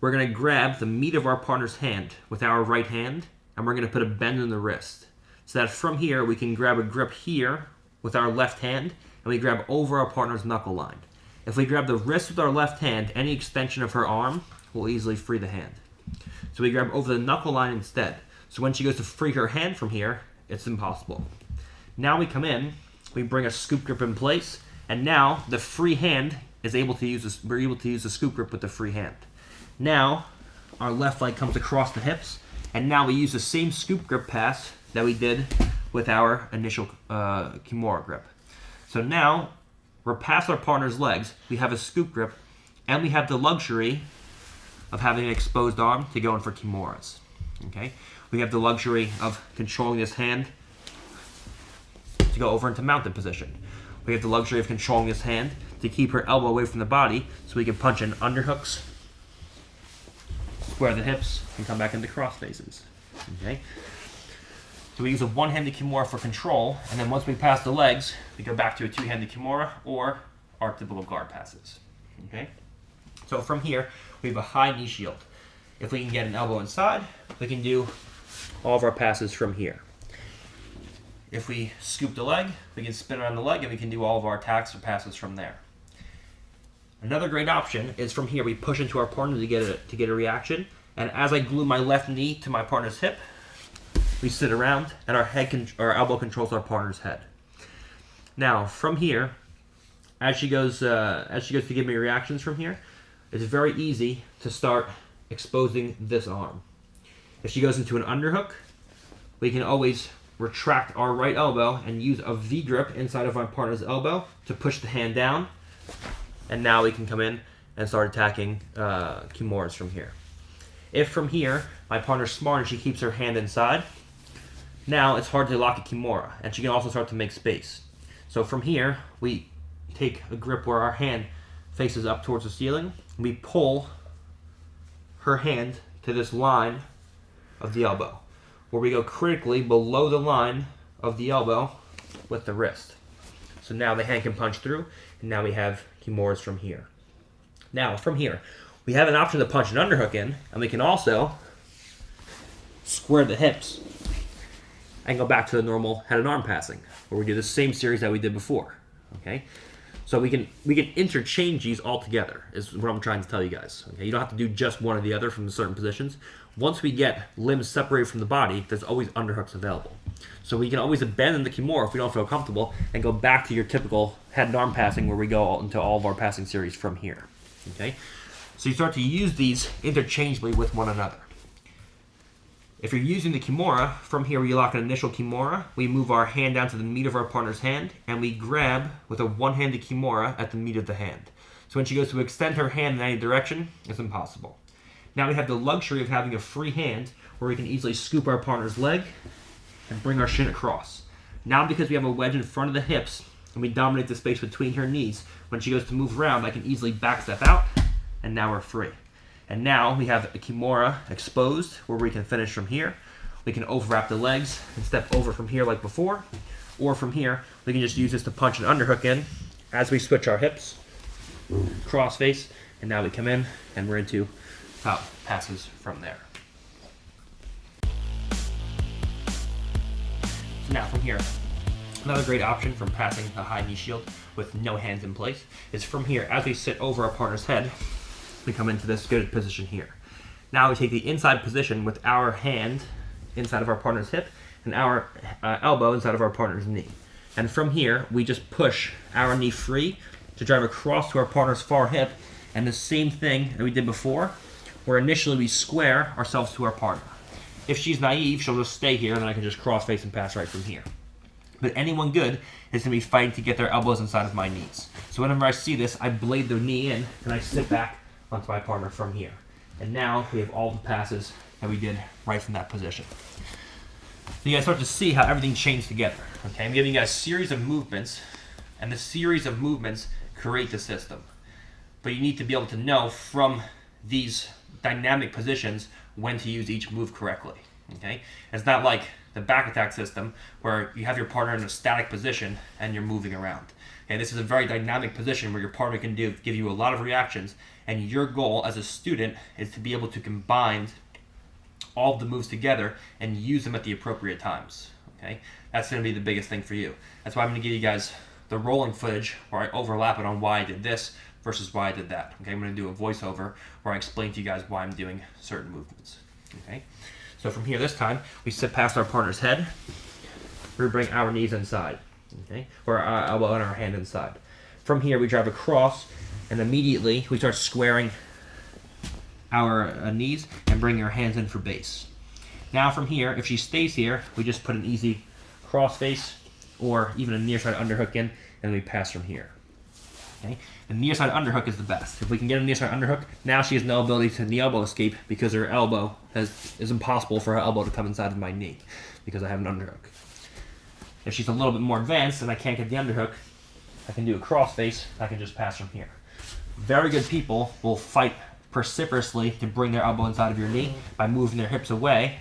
We're going to grab the meat of our partner's hand with our right hand, and we're going to put a bend in the wrist. So that from here, we can grab a grip here with our left hand, and we grab over our partner's knuckle line. If we grab the wrist with our left hand, any extension of her arm will easily free the hand. So we grab over the knuckle line instead. So when she goes to free her hand from here, it's impossible. Now we come in, we bring a scoop grip in place, and now the free hand is able to use this, we're able to use the scoop grip with the free hand. Now, our left leg comes across the hips, and now we use the same scoop grip pass that we did with our initial kimura grip. So now, we're past our partner's legs, we have a scoop grip, and we have the luxury of having an exposed arm to go in for kimuras. Okay? We have the luxury of controlling this hand to go over into mounted position. We have the luxury of controlling this hand to keep her elbow away from the body so we can punch in underhooks, square the hips, and come back into cross faces. Okay? So we use a one-handed kimura for control, and then once we pass the legs, we go back to a two-handed kimura or our typical guard passes. Okay? So from here, we have a high knee shield. If we can get an elbow inside, we can do all of our passes from here. If we scoop the leg, we can spin around the leg, and we can do all of our attacks or passes from there. Another great option is from here we push into our partner to get a reaction, and as I glue my left knee to my partner's hip, we sit around and our elbow controls our partner's head. Now from here, as she goes to give me reactions from here, it's very easy to start exposing this arm. If she goes into an underhook, we can always retract our right elbow and use a V grip inside of my partner's elbow to push the hand down. And now we can come in and start attacking kimuras from here. If from here, my partner's smart and she keeps her hand inside, now it's hard to lock a kimura, and she can also start to make space. So from here, we take a grip where our hand faces up towards the ceiling. We pull her hand to this line of the elbow, where we go critically below the line of the elbow with the wrist. So now the hand can punch through, and now we have kimuras from here. Now, from here, we have an option to punch an underhook in, and we can also square the hips and go back to the normal head and arm passing, where we do the same series that we did before. Okay? So we can interchange these all together, is what I'm trying to tell you guys. Okay? You don't have to do just one or the other from certain positions. Once we get limbs separated from the body, there's always underhooks available. So we can always abandon the kimura if we don't feel comfortable and go back to your typical head and arm passing where we go into all of our passing series from here. Okay? So you start to use these interchangeably with one another. If you're using the kimura, from here we lock an initial kimura, we move our hand down to the meat of our partner's hand, and we grab with a one-handed kimura at the meat of the hand. So when she goes to extend her hand in any direction, it's impossible. Now we have the luxury of having a free hand where we can easily scoop our partner's leg and bring our shin across. Now because we have a wedge in front of the hips and we dominate the space between her knees, when she goes to move around, I can easily back step out, and now we're free. And now we have a kimura exposed where we can finish from here. We can overwrap the legs and step over from here like before, or from here we can just use this to punch an underhook in as we switch our hips, cross face, and now we come in and we're into top passes from there. Now from here, another great option from passing a high knee shield with no hands in place is from here, as we sit over our partner's head, we come into this good position here. Now we take the inside position with our hand inside of our partner's hip and our elbow inside of our partner's knee. And from here, we just push our knee free to drive across to our partner's far hip, and the same thing that we did before, where initially we square ourselves to our partner. If she's naive, she'll just stay here, and then I can just cross face and pass right from here. But anyone good is going to be fighting to get their elbows inside of my knees. So whenever I see this, I blade their knee in, and I sit back onto my partner from here. And now we have all the passes that we did right from that position. So you guys start to see how everything changed together. Okay, I'm giving you guys a series of movements, and the series of movements create the system. But you need to be able to know from these dynamic positions when to use each move correctly. Okay, it's not like the back attack system where you have your partner in a static position and you're moving around. Okay, this is a very dynamic position where your partner can give you a lot of reactions, and your goal as a student is to be able to combine all of the moves together and use them at the appropriate times. Okay, that's going to be the biggest thing for you. That's why I'm going to give you guys the rolling footage where I overlap it on why I did this versus why I did that. Okay, I'm going to do a voiceover where I explain to you guys why I'm doing certain movements. Okay, so from here this time, we sit past our partner's head. We bring our knees inside. Okay, or our elbow and our hand inside. From here, we drive across, and immediately we start squaring our knees and bring our hands in for base. Now from here, if she stays here, we just put an easy cross face or even a near side underhook in, and we pass from here. Okay, the near side underhook is the best. If we can get a near side underhook, now she has no ability to knee elbow escape because her elbow is impossible for her elbow to come inside of my knee because I have an underhook. If she's a little bit more advanced and I can't get the underhook, I can do a cross face. I can just pass from here. Very good people will fight precipitously to bring their elbow inside of your knee by moving their hips away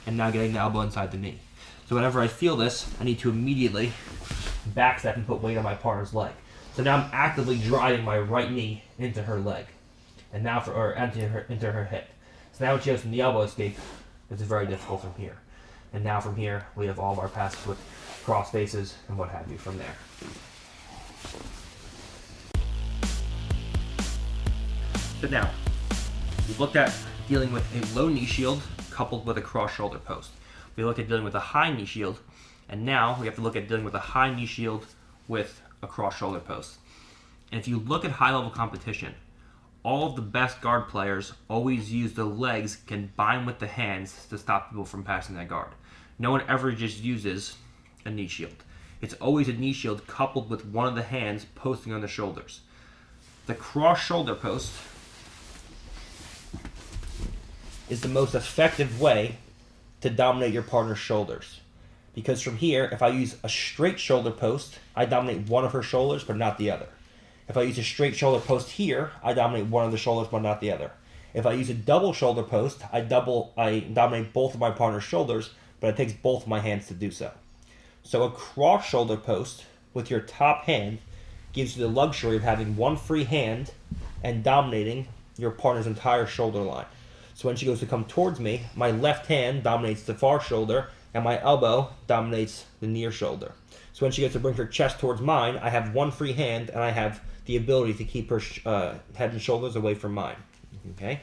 and now getting the elbow inside the knee. So whenever I feel this, I need to immediately backstep and put weight on my partner's leg. So now I'm actively driving my right knee into her leg, and now into her hip. So now when she goes from the elbow escape, it's very difficult from here. And now from here, we have all of our passes with cross faces and what have you from there. So now, we've looked at dealing with a low knee shield coupled with a cross shoulder post. We looked at dealing with a high knee shield, and now we have to look at dealing with a high knee shield with a cross shoulder post. And if you look at high level competition, all of the best guard players always use the legs combined with the hands to stop people from passing that guard. No one ever just uses a knee shield. It's always a knee shield coupled with one of the hands posting on the shoulders. The cross shoulder post is the most effective way to dominate your partner's shoulders. Because from here, if I use a straight shoulder post, I dominate one of her shoulders, but not the other. If I use a straight shoulder post here, I dominate one of the shoulders, but not the other. If I use a double shoulder post, I dominate both of my partner's shoulders, but it takes both of my hands to do so. So a cross shoulder post with your top hand gives you the luxury of having one free hand and dominating your partner's entire shoulder line. So when she goes to come towards me, my left hand dominates the far shoulder, and my elbow dominates the near shoulder. So when she gets to bring her chest towards mine, I have one free hand, and I have the ability to keep her head and shoulders away from mine. Okay?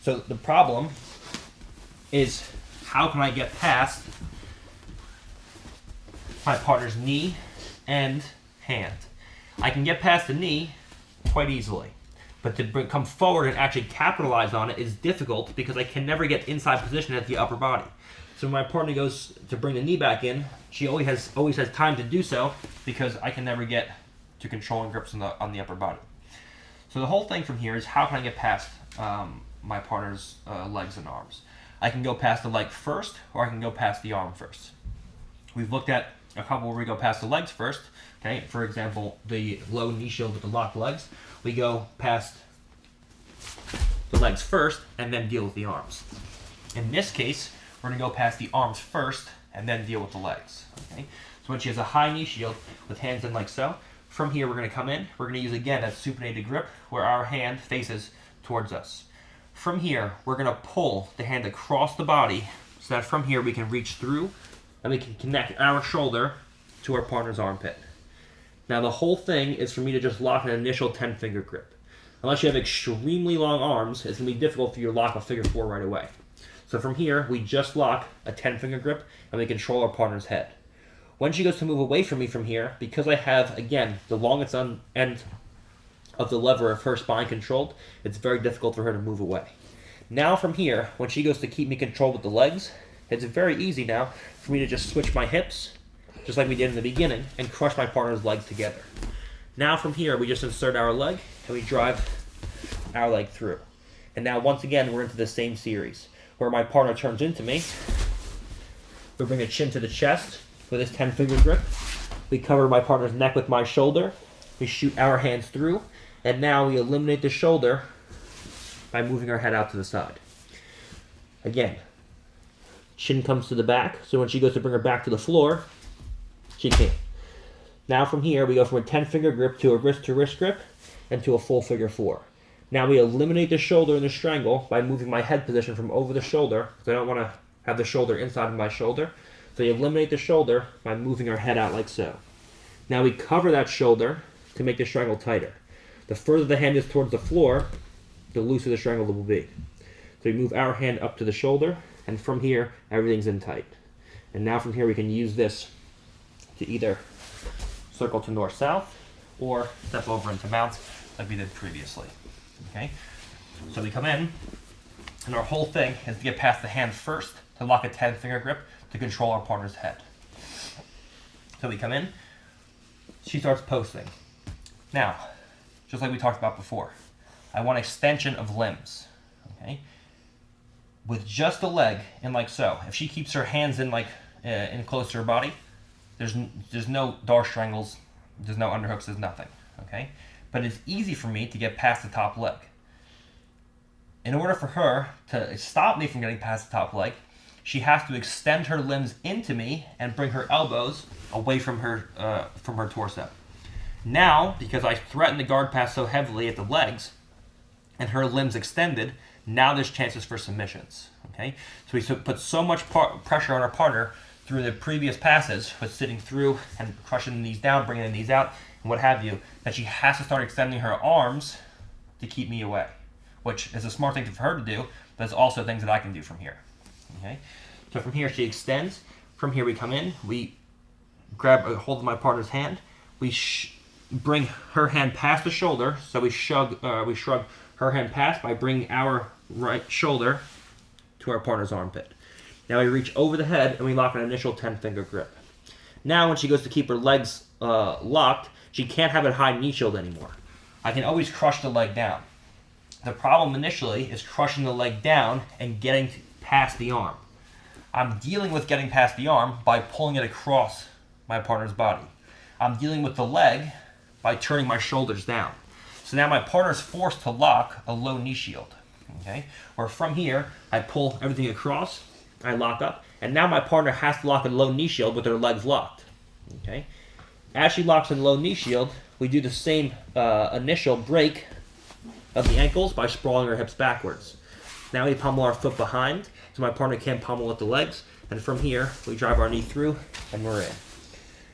So the problem is, how can I get past my partner's knee and hand? I can get past the knee quite easily, but to come forward and actually capitalize on it is difficult because I can never get inside position at the upper body. So when my partner goes to bring the knee back in, she always has time to do so because I can never get to controlling grips on the upper body. So the whole thing from here is, how can I get past my partner's legs and arms? I can go past the leg first, or I can go past the arm first. We've looked at a couple where we go past the legs first. Okay, for example, the low knee shield with the locked legs. We go past the legs first and then deal with the arms. In this case, we're going to go past the arms first and then deal with the legs. Okay, so when she has a high knee shield with hands in like so, from here we're going to come in. We're going to use again that supinated grip where our hand faces towards us. From here, we're going to pull the hand across the body so that from here we can reach through and we can connect our shoulder to our partner's armpit. Now the whole thing is for me to just lock an initial 10-finger grip. Unless you have extremely long arms, it's going to be difficult for you to lock a figure 4 right away. So from here, we just lock a 10-finger grip, and we control our partner's head. When she goes to move away from me from here, because I have, again, the longest end of the lever of her spine controlled, it's very difficult for her to move away. Now from here, when she goes to keep me controlled with the legs, it's very easy now for me to just switch my hips, just like we did in the beginning, and crush my partner's legs together. Now from here, we just insert our leg, and we drive our leg through. And now once again, we're into the same series, where my partner turns into me. We bring the chin to the chest with this 10-finger grip. We cover my partner's neck with my shoulder. We shoot our hands through, and now we eliminate the shoulder by moving our head out to the side. Again, chin comes to the back, so when she goes to bring her back to the floor, she can't. Now from here, we go from a 10-finger grip to a wrist-to-wrist grip and to a full figure 4. Now we eliminate the shoulder in the strangle by moving my head position from over the shoulder, because I don't want to have the shoulder inside of my shoulder. So you eliminate the shoulder by moving our head out like so. Now we cover that shoulder to make the strangle tighter. The further the hand is towards the floor, the looser the strangle will be. So we move our hand up to the shoulder, and from here, everything's in tight. And now from here, we can use this to either circle to north-south or step over into mount like we did previously. Okay, so we come in, and our whole thing is to get past the hand first to lock a 10-finger grip to control our partner's head. So we come in, she starts posting. Now, just like we talked about before, I want extension of limbs. Okay, with just the leg in like so. If she keeps her hands in like in close to her body, there's no Dar strangles, there's no underhooks, there's nothing. Okay. But it's easy for me to get past the top leg. In order for her to stop me from getting past the top leg, she has to extend her limbs into me and bring her elbows away from her torso. Now, because I threatened the guard pass so heavily at the legs and her limbs extended, now there's chances for submissions. Okay, so we put so much pressure on our partner through the previous passes with sitting through and crushing the knees down, bringing the knees out, and what have you, that she has to start extending her arms to keep me away, which is a smart thing for her to do, but it's also things that I can do from here. Okay, so from here she extends. From here we come in, we grab a hold of my partner's hand, we bring her hand past the shoulder, so we shrug her hand past by bringing our right shoulder to our partner's armpit. Now we reach over the head and we lock an initial 10-finger grip. Now when she goes to keep her legs locked, she can't have a high knee shield anymore. I can always crush the leg down. The problem initially is crushing the leg down and getting past the arm. I'm dealing with getting past the arm by pulling it across my partner's body. I'm dealing with the leg by turning my shoulders down. So now my partner's forced to lock a low knee shield. Okay? Where from here, I pull everything across, I lock up, and now my partner has to lock a low knee shield with their legs locked. Okay? As she locks in low knee shield, we do the same initial break of the ankles by sprawling our hips backwards. Now we pummel our foot behind, so my partner can't pummel with the legs, and from here, we drive our knee through, and we're in.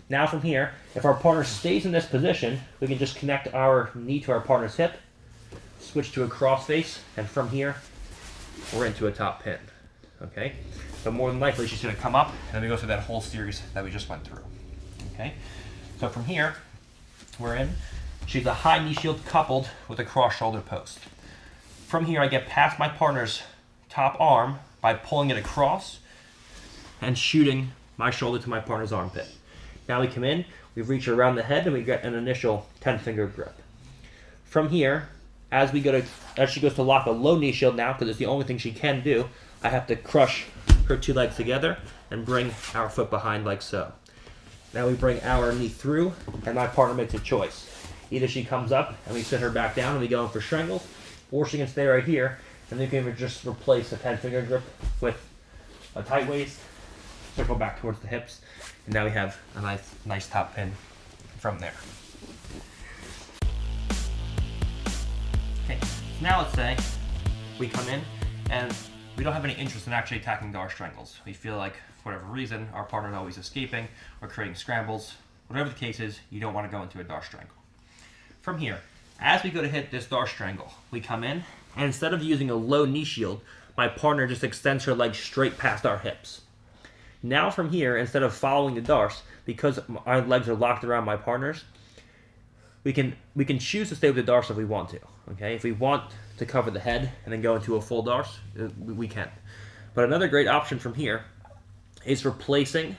Now from here, if our partner stays in this position, we can just connect our knee to our partner's hip, switch to a cross face, and from here, we're into a top pin. Okay? But more than likely, she's going to come up, and then we go through that whole series that we just went through. Okay? So from here, we're in. She's a high knee shield coupled with a cross shoulder post. From here, I get past my partner's top arm by pulling it across and shooting my shoulder to my partner's armpit. Now we come in, we reach around the head, and we get an initial 10-finger grip. From here, as she goes to lock a low knee shield now, because it's the only thing she can do, I have to crush her two legs together and bring our foot behind like so. Now we bring our knee through, and my partner makes a choice. Either she comes up and we sit her back down and we go in for strangles, or she can stay right here and we can just replace a 10-finger grip with a tight waist, circle back towards the hips, and now we have a nice top pin from there. Okay, now let's say we come in and we don't have any interest in actually attacking Dar strangles. We feel like, for whatever reason, our partner is always escaping or creating scrambles. Whatever the case is, you don't want to go into a Dar strangle. From here, as we go to hit this Dar strangle, we come in, and instead of using a low knee shield, my partner just extends her legs straight past our hips. Now from here, instead of following the Dars, because our legs are locked around my partner's, we can choose to stay with the Dars if we want to. Okay, if we want to cover the head and then go into a full Dars, we can. But another great option from here is replacing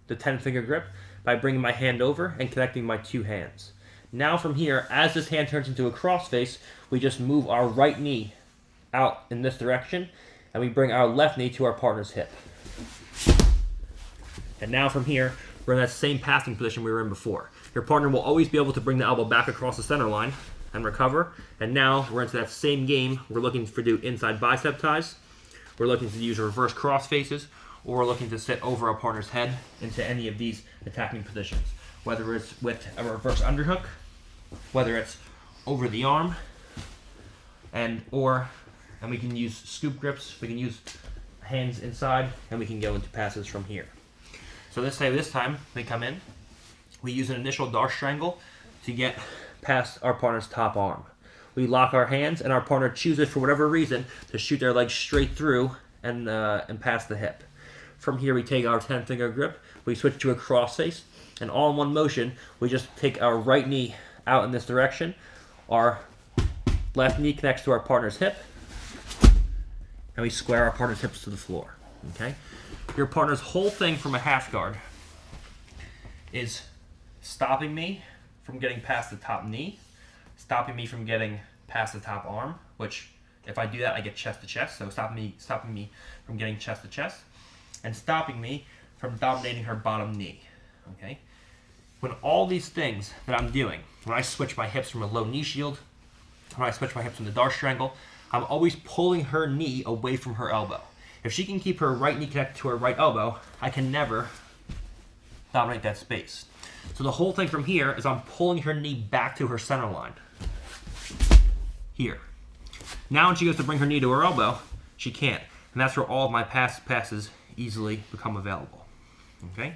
the 10-finger grip by bringing my hand over and connecting my two hands. Now from here, as this hand turns into a crossface, we just move our right knee out in this direction, and we bring our left knee to our partner's hip. And now from here, we're in that same passing position we were in before. Your partner will always be able to bring the elbow back across the center line and recover. And now we're into that same game. We're looking to do inside bicep ties. We're looking to use reverse cross faces, or we're looking to sit over our partner's head into any of these attacking positions. Whether it's with a reverse underhook, whether it's over the arm, and we can use scoop grips, we can use hands inside, and we can go into passes from here. So let's say this time we come in, we use an initial Dar strangle to get past our partner's top arm. We lock our hands, and our partner chooses, for whatever reason, to shoot their legs straight through and past the hip. From here, we take our 10-finger grip, we switch to a crossface, and all in one motion, we just take our right knee out in this direction. Our left knee connects to our partner's hip, and we square our partner's hips to the floor. Okay? Your partner's whole thing from a half guard is stopping me from getting past the top knee, stopping me from getting past the top arm, which if I do that, I get chest to chest, so stopping me from getting chest to chest, and stopping me from dominating her bottom knee. Okay? When all these things that I'm doing, when I switch my hips from a low knee shield, when I switch my hips from the Dar strangle, I'm always pulling her knee away from her elbow. If she can keep her right knee connected to her right elbow, I can never dominate that space. So the whole thing from here is I'm pulling her knee back to her center line. Here. Now when she goes to bring her knee to her elbow, she can't. And that's where all of my passes easily become available. Okay?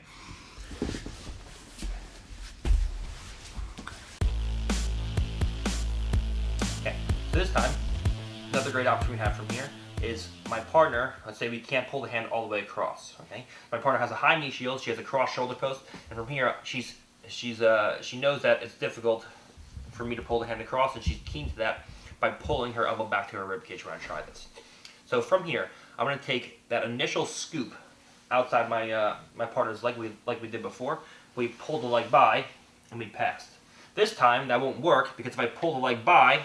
Okay, so this time, another great option we have from here is my partner, let's say we can't pull the hand all the way across, okay? My partner has a high knee shield, she has a cross shoulder post, and from here, she knows that it's difficult for me to pull the hand across, and she's keen to that by pulling her elbow back to her rib cage when I try this. So from here, I'm going to take that initial scoop outside my partner's leg like we did before. We pull the leg by, and we passed. This time, that won't work, because if I pull the leg by,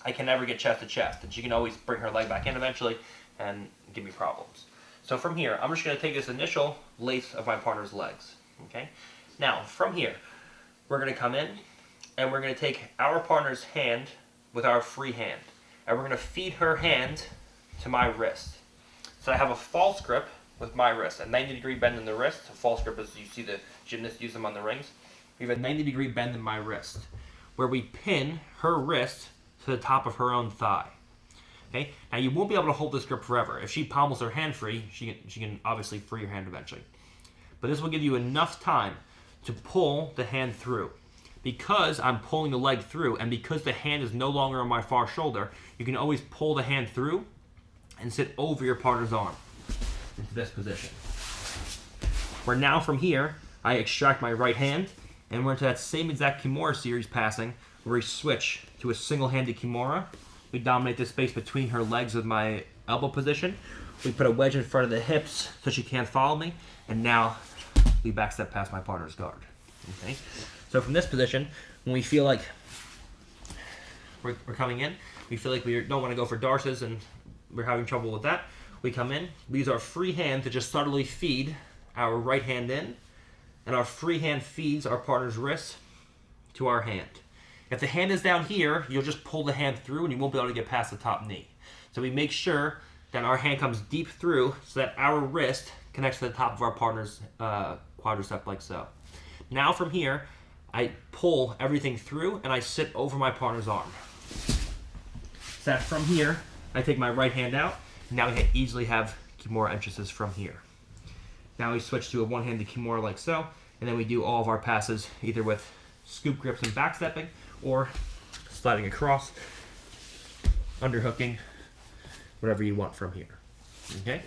I can never get chest to chest, and she can always bring her leg back in eventually and give me problems. So from here, I'm just going to take this initial lace of my partner's legs. Okay. Now from here, we're going to come in and we're going to take our partner's hand with our free hand, and we're going to feed her hand to my wrist. So I have a false grip with my wrist, a 90-degree bend in the wrist. A false grip is you see the gymnasts use them on the rings. We have a 90-degree bend in my wrist, where we pin her wrist to the top of her own thigh. Okay. Now you won't be able to hold this grip forever. If she pommels her hand free, she can obviously free your hand eventually. But this will give you enough time to pull the hand through. Because I'm pulling the leg through, and because the hand is no longer on my far shoulder, you can always pull the hand through and sit over your partner's arm into this position. Where now from here, I extract my right hand, and we're into that same exact Kimura series passing, where we switch to a single-handed Kimura. We dominate the space between her legs with my elbow position. We put a wedge in front of the hips so she can't follow me, and now we backstep past my partner's guard. Okay. So from this position, when we feel like we're coming in, we feel like we don't want to go for darces and we're having trouble with that, we come in, we use our free hand to just subtly feed our right hand in, and our free hand feeds our partner's wrist to our hand. If the hand is down here, you'll just pull the hand through and you won't be able to get past the top knee. So we make sure that our hand comes deep through so that our wrist connects to the top of our partner's quadricep like so. Now from here, I pull everything through and I sit over my partner's arm. So that from here, I take my right hand out Now we can easily have Kimura entrances from here. Now we switch to a one-handed Kimura like so, and then we do all of our passes either with scoop grips and backstepping, or sliding across, underhooking, whatever you want from here. Okay?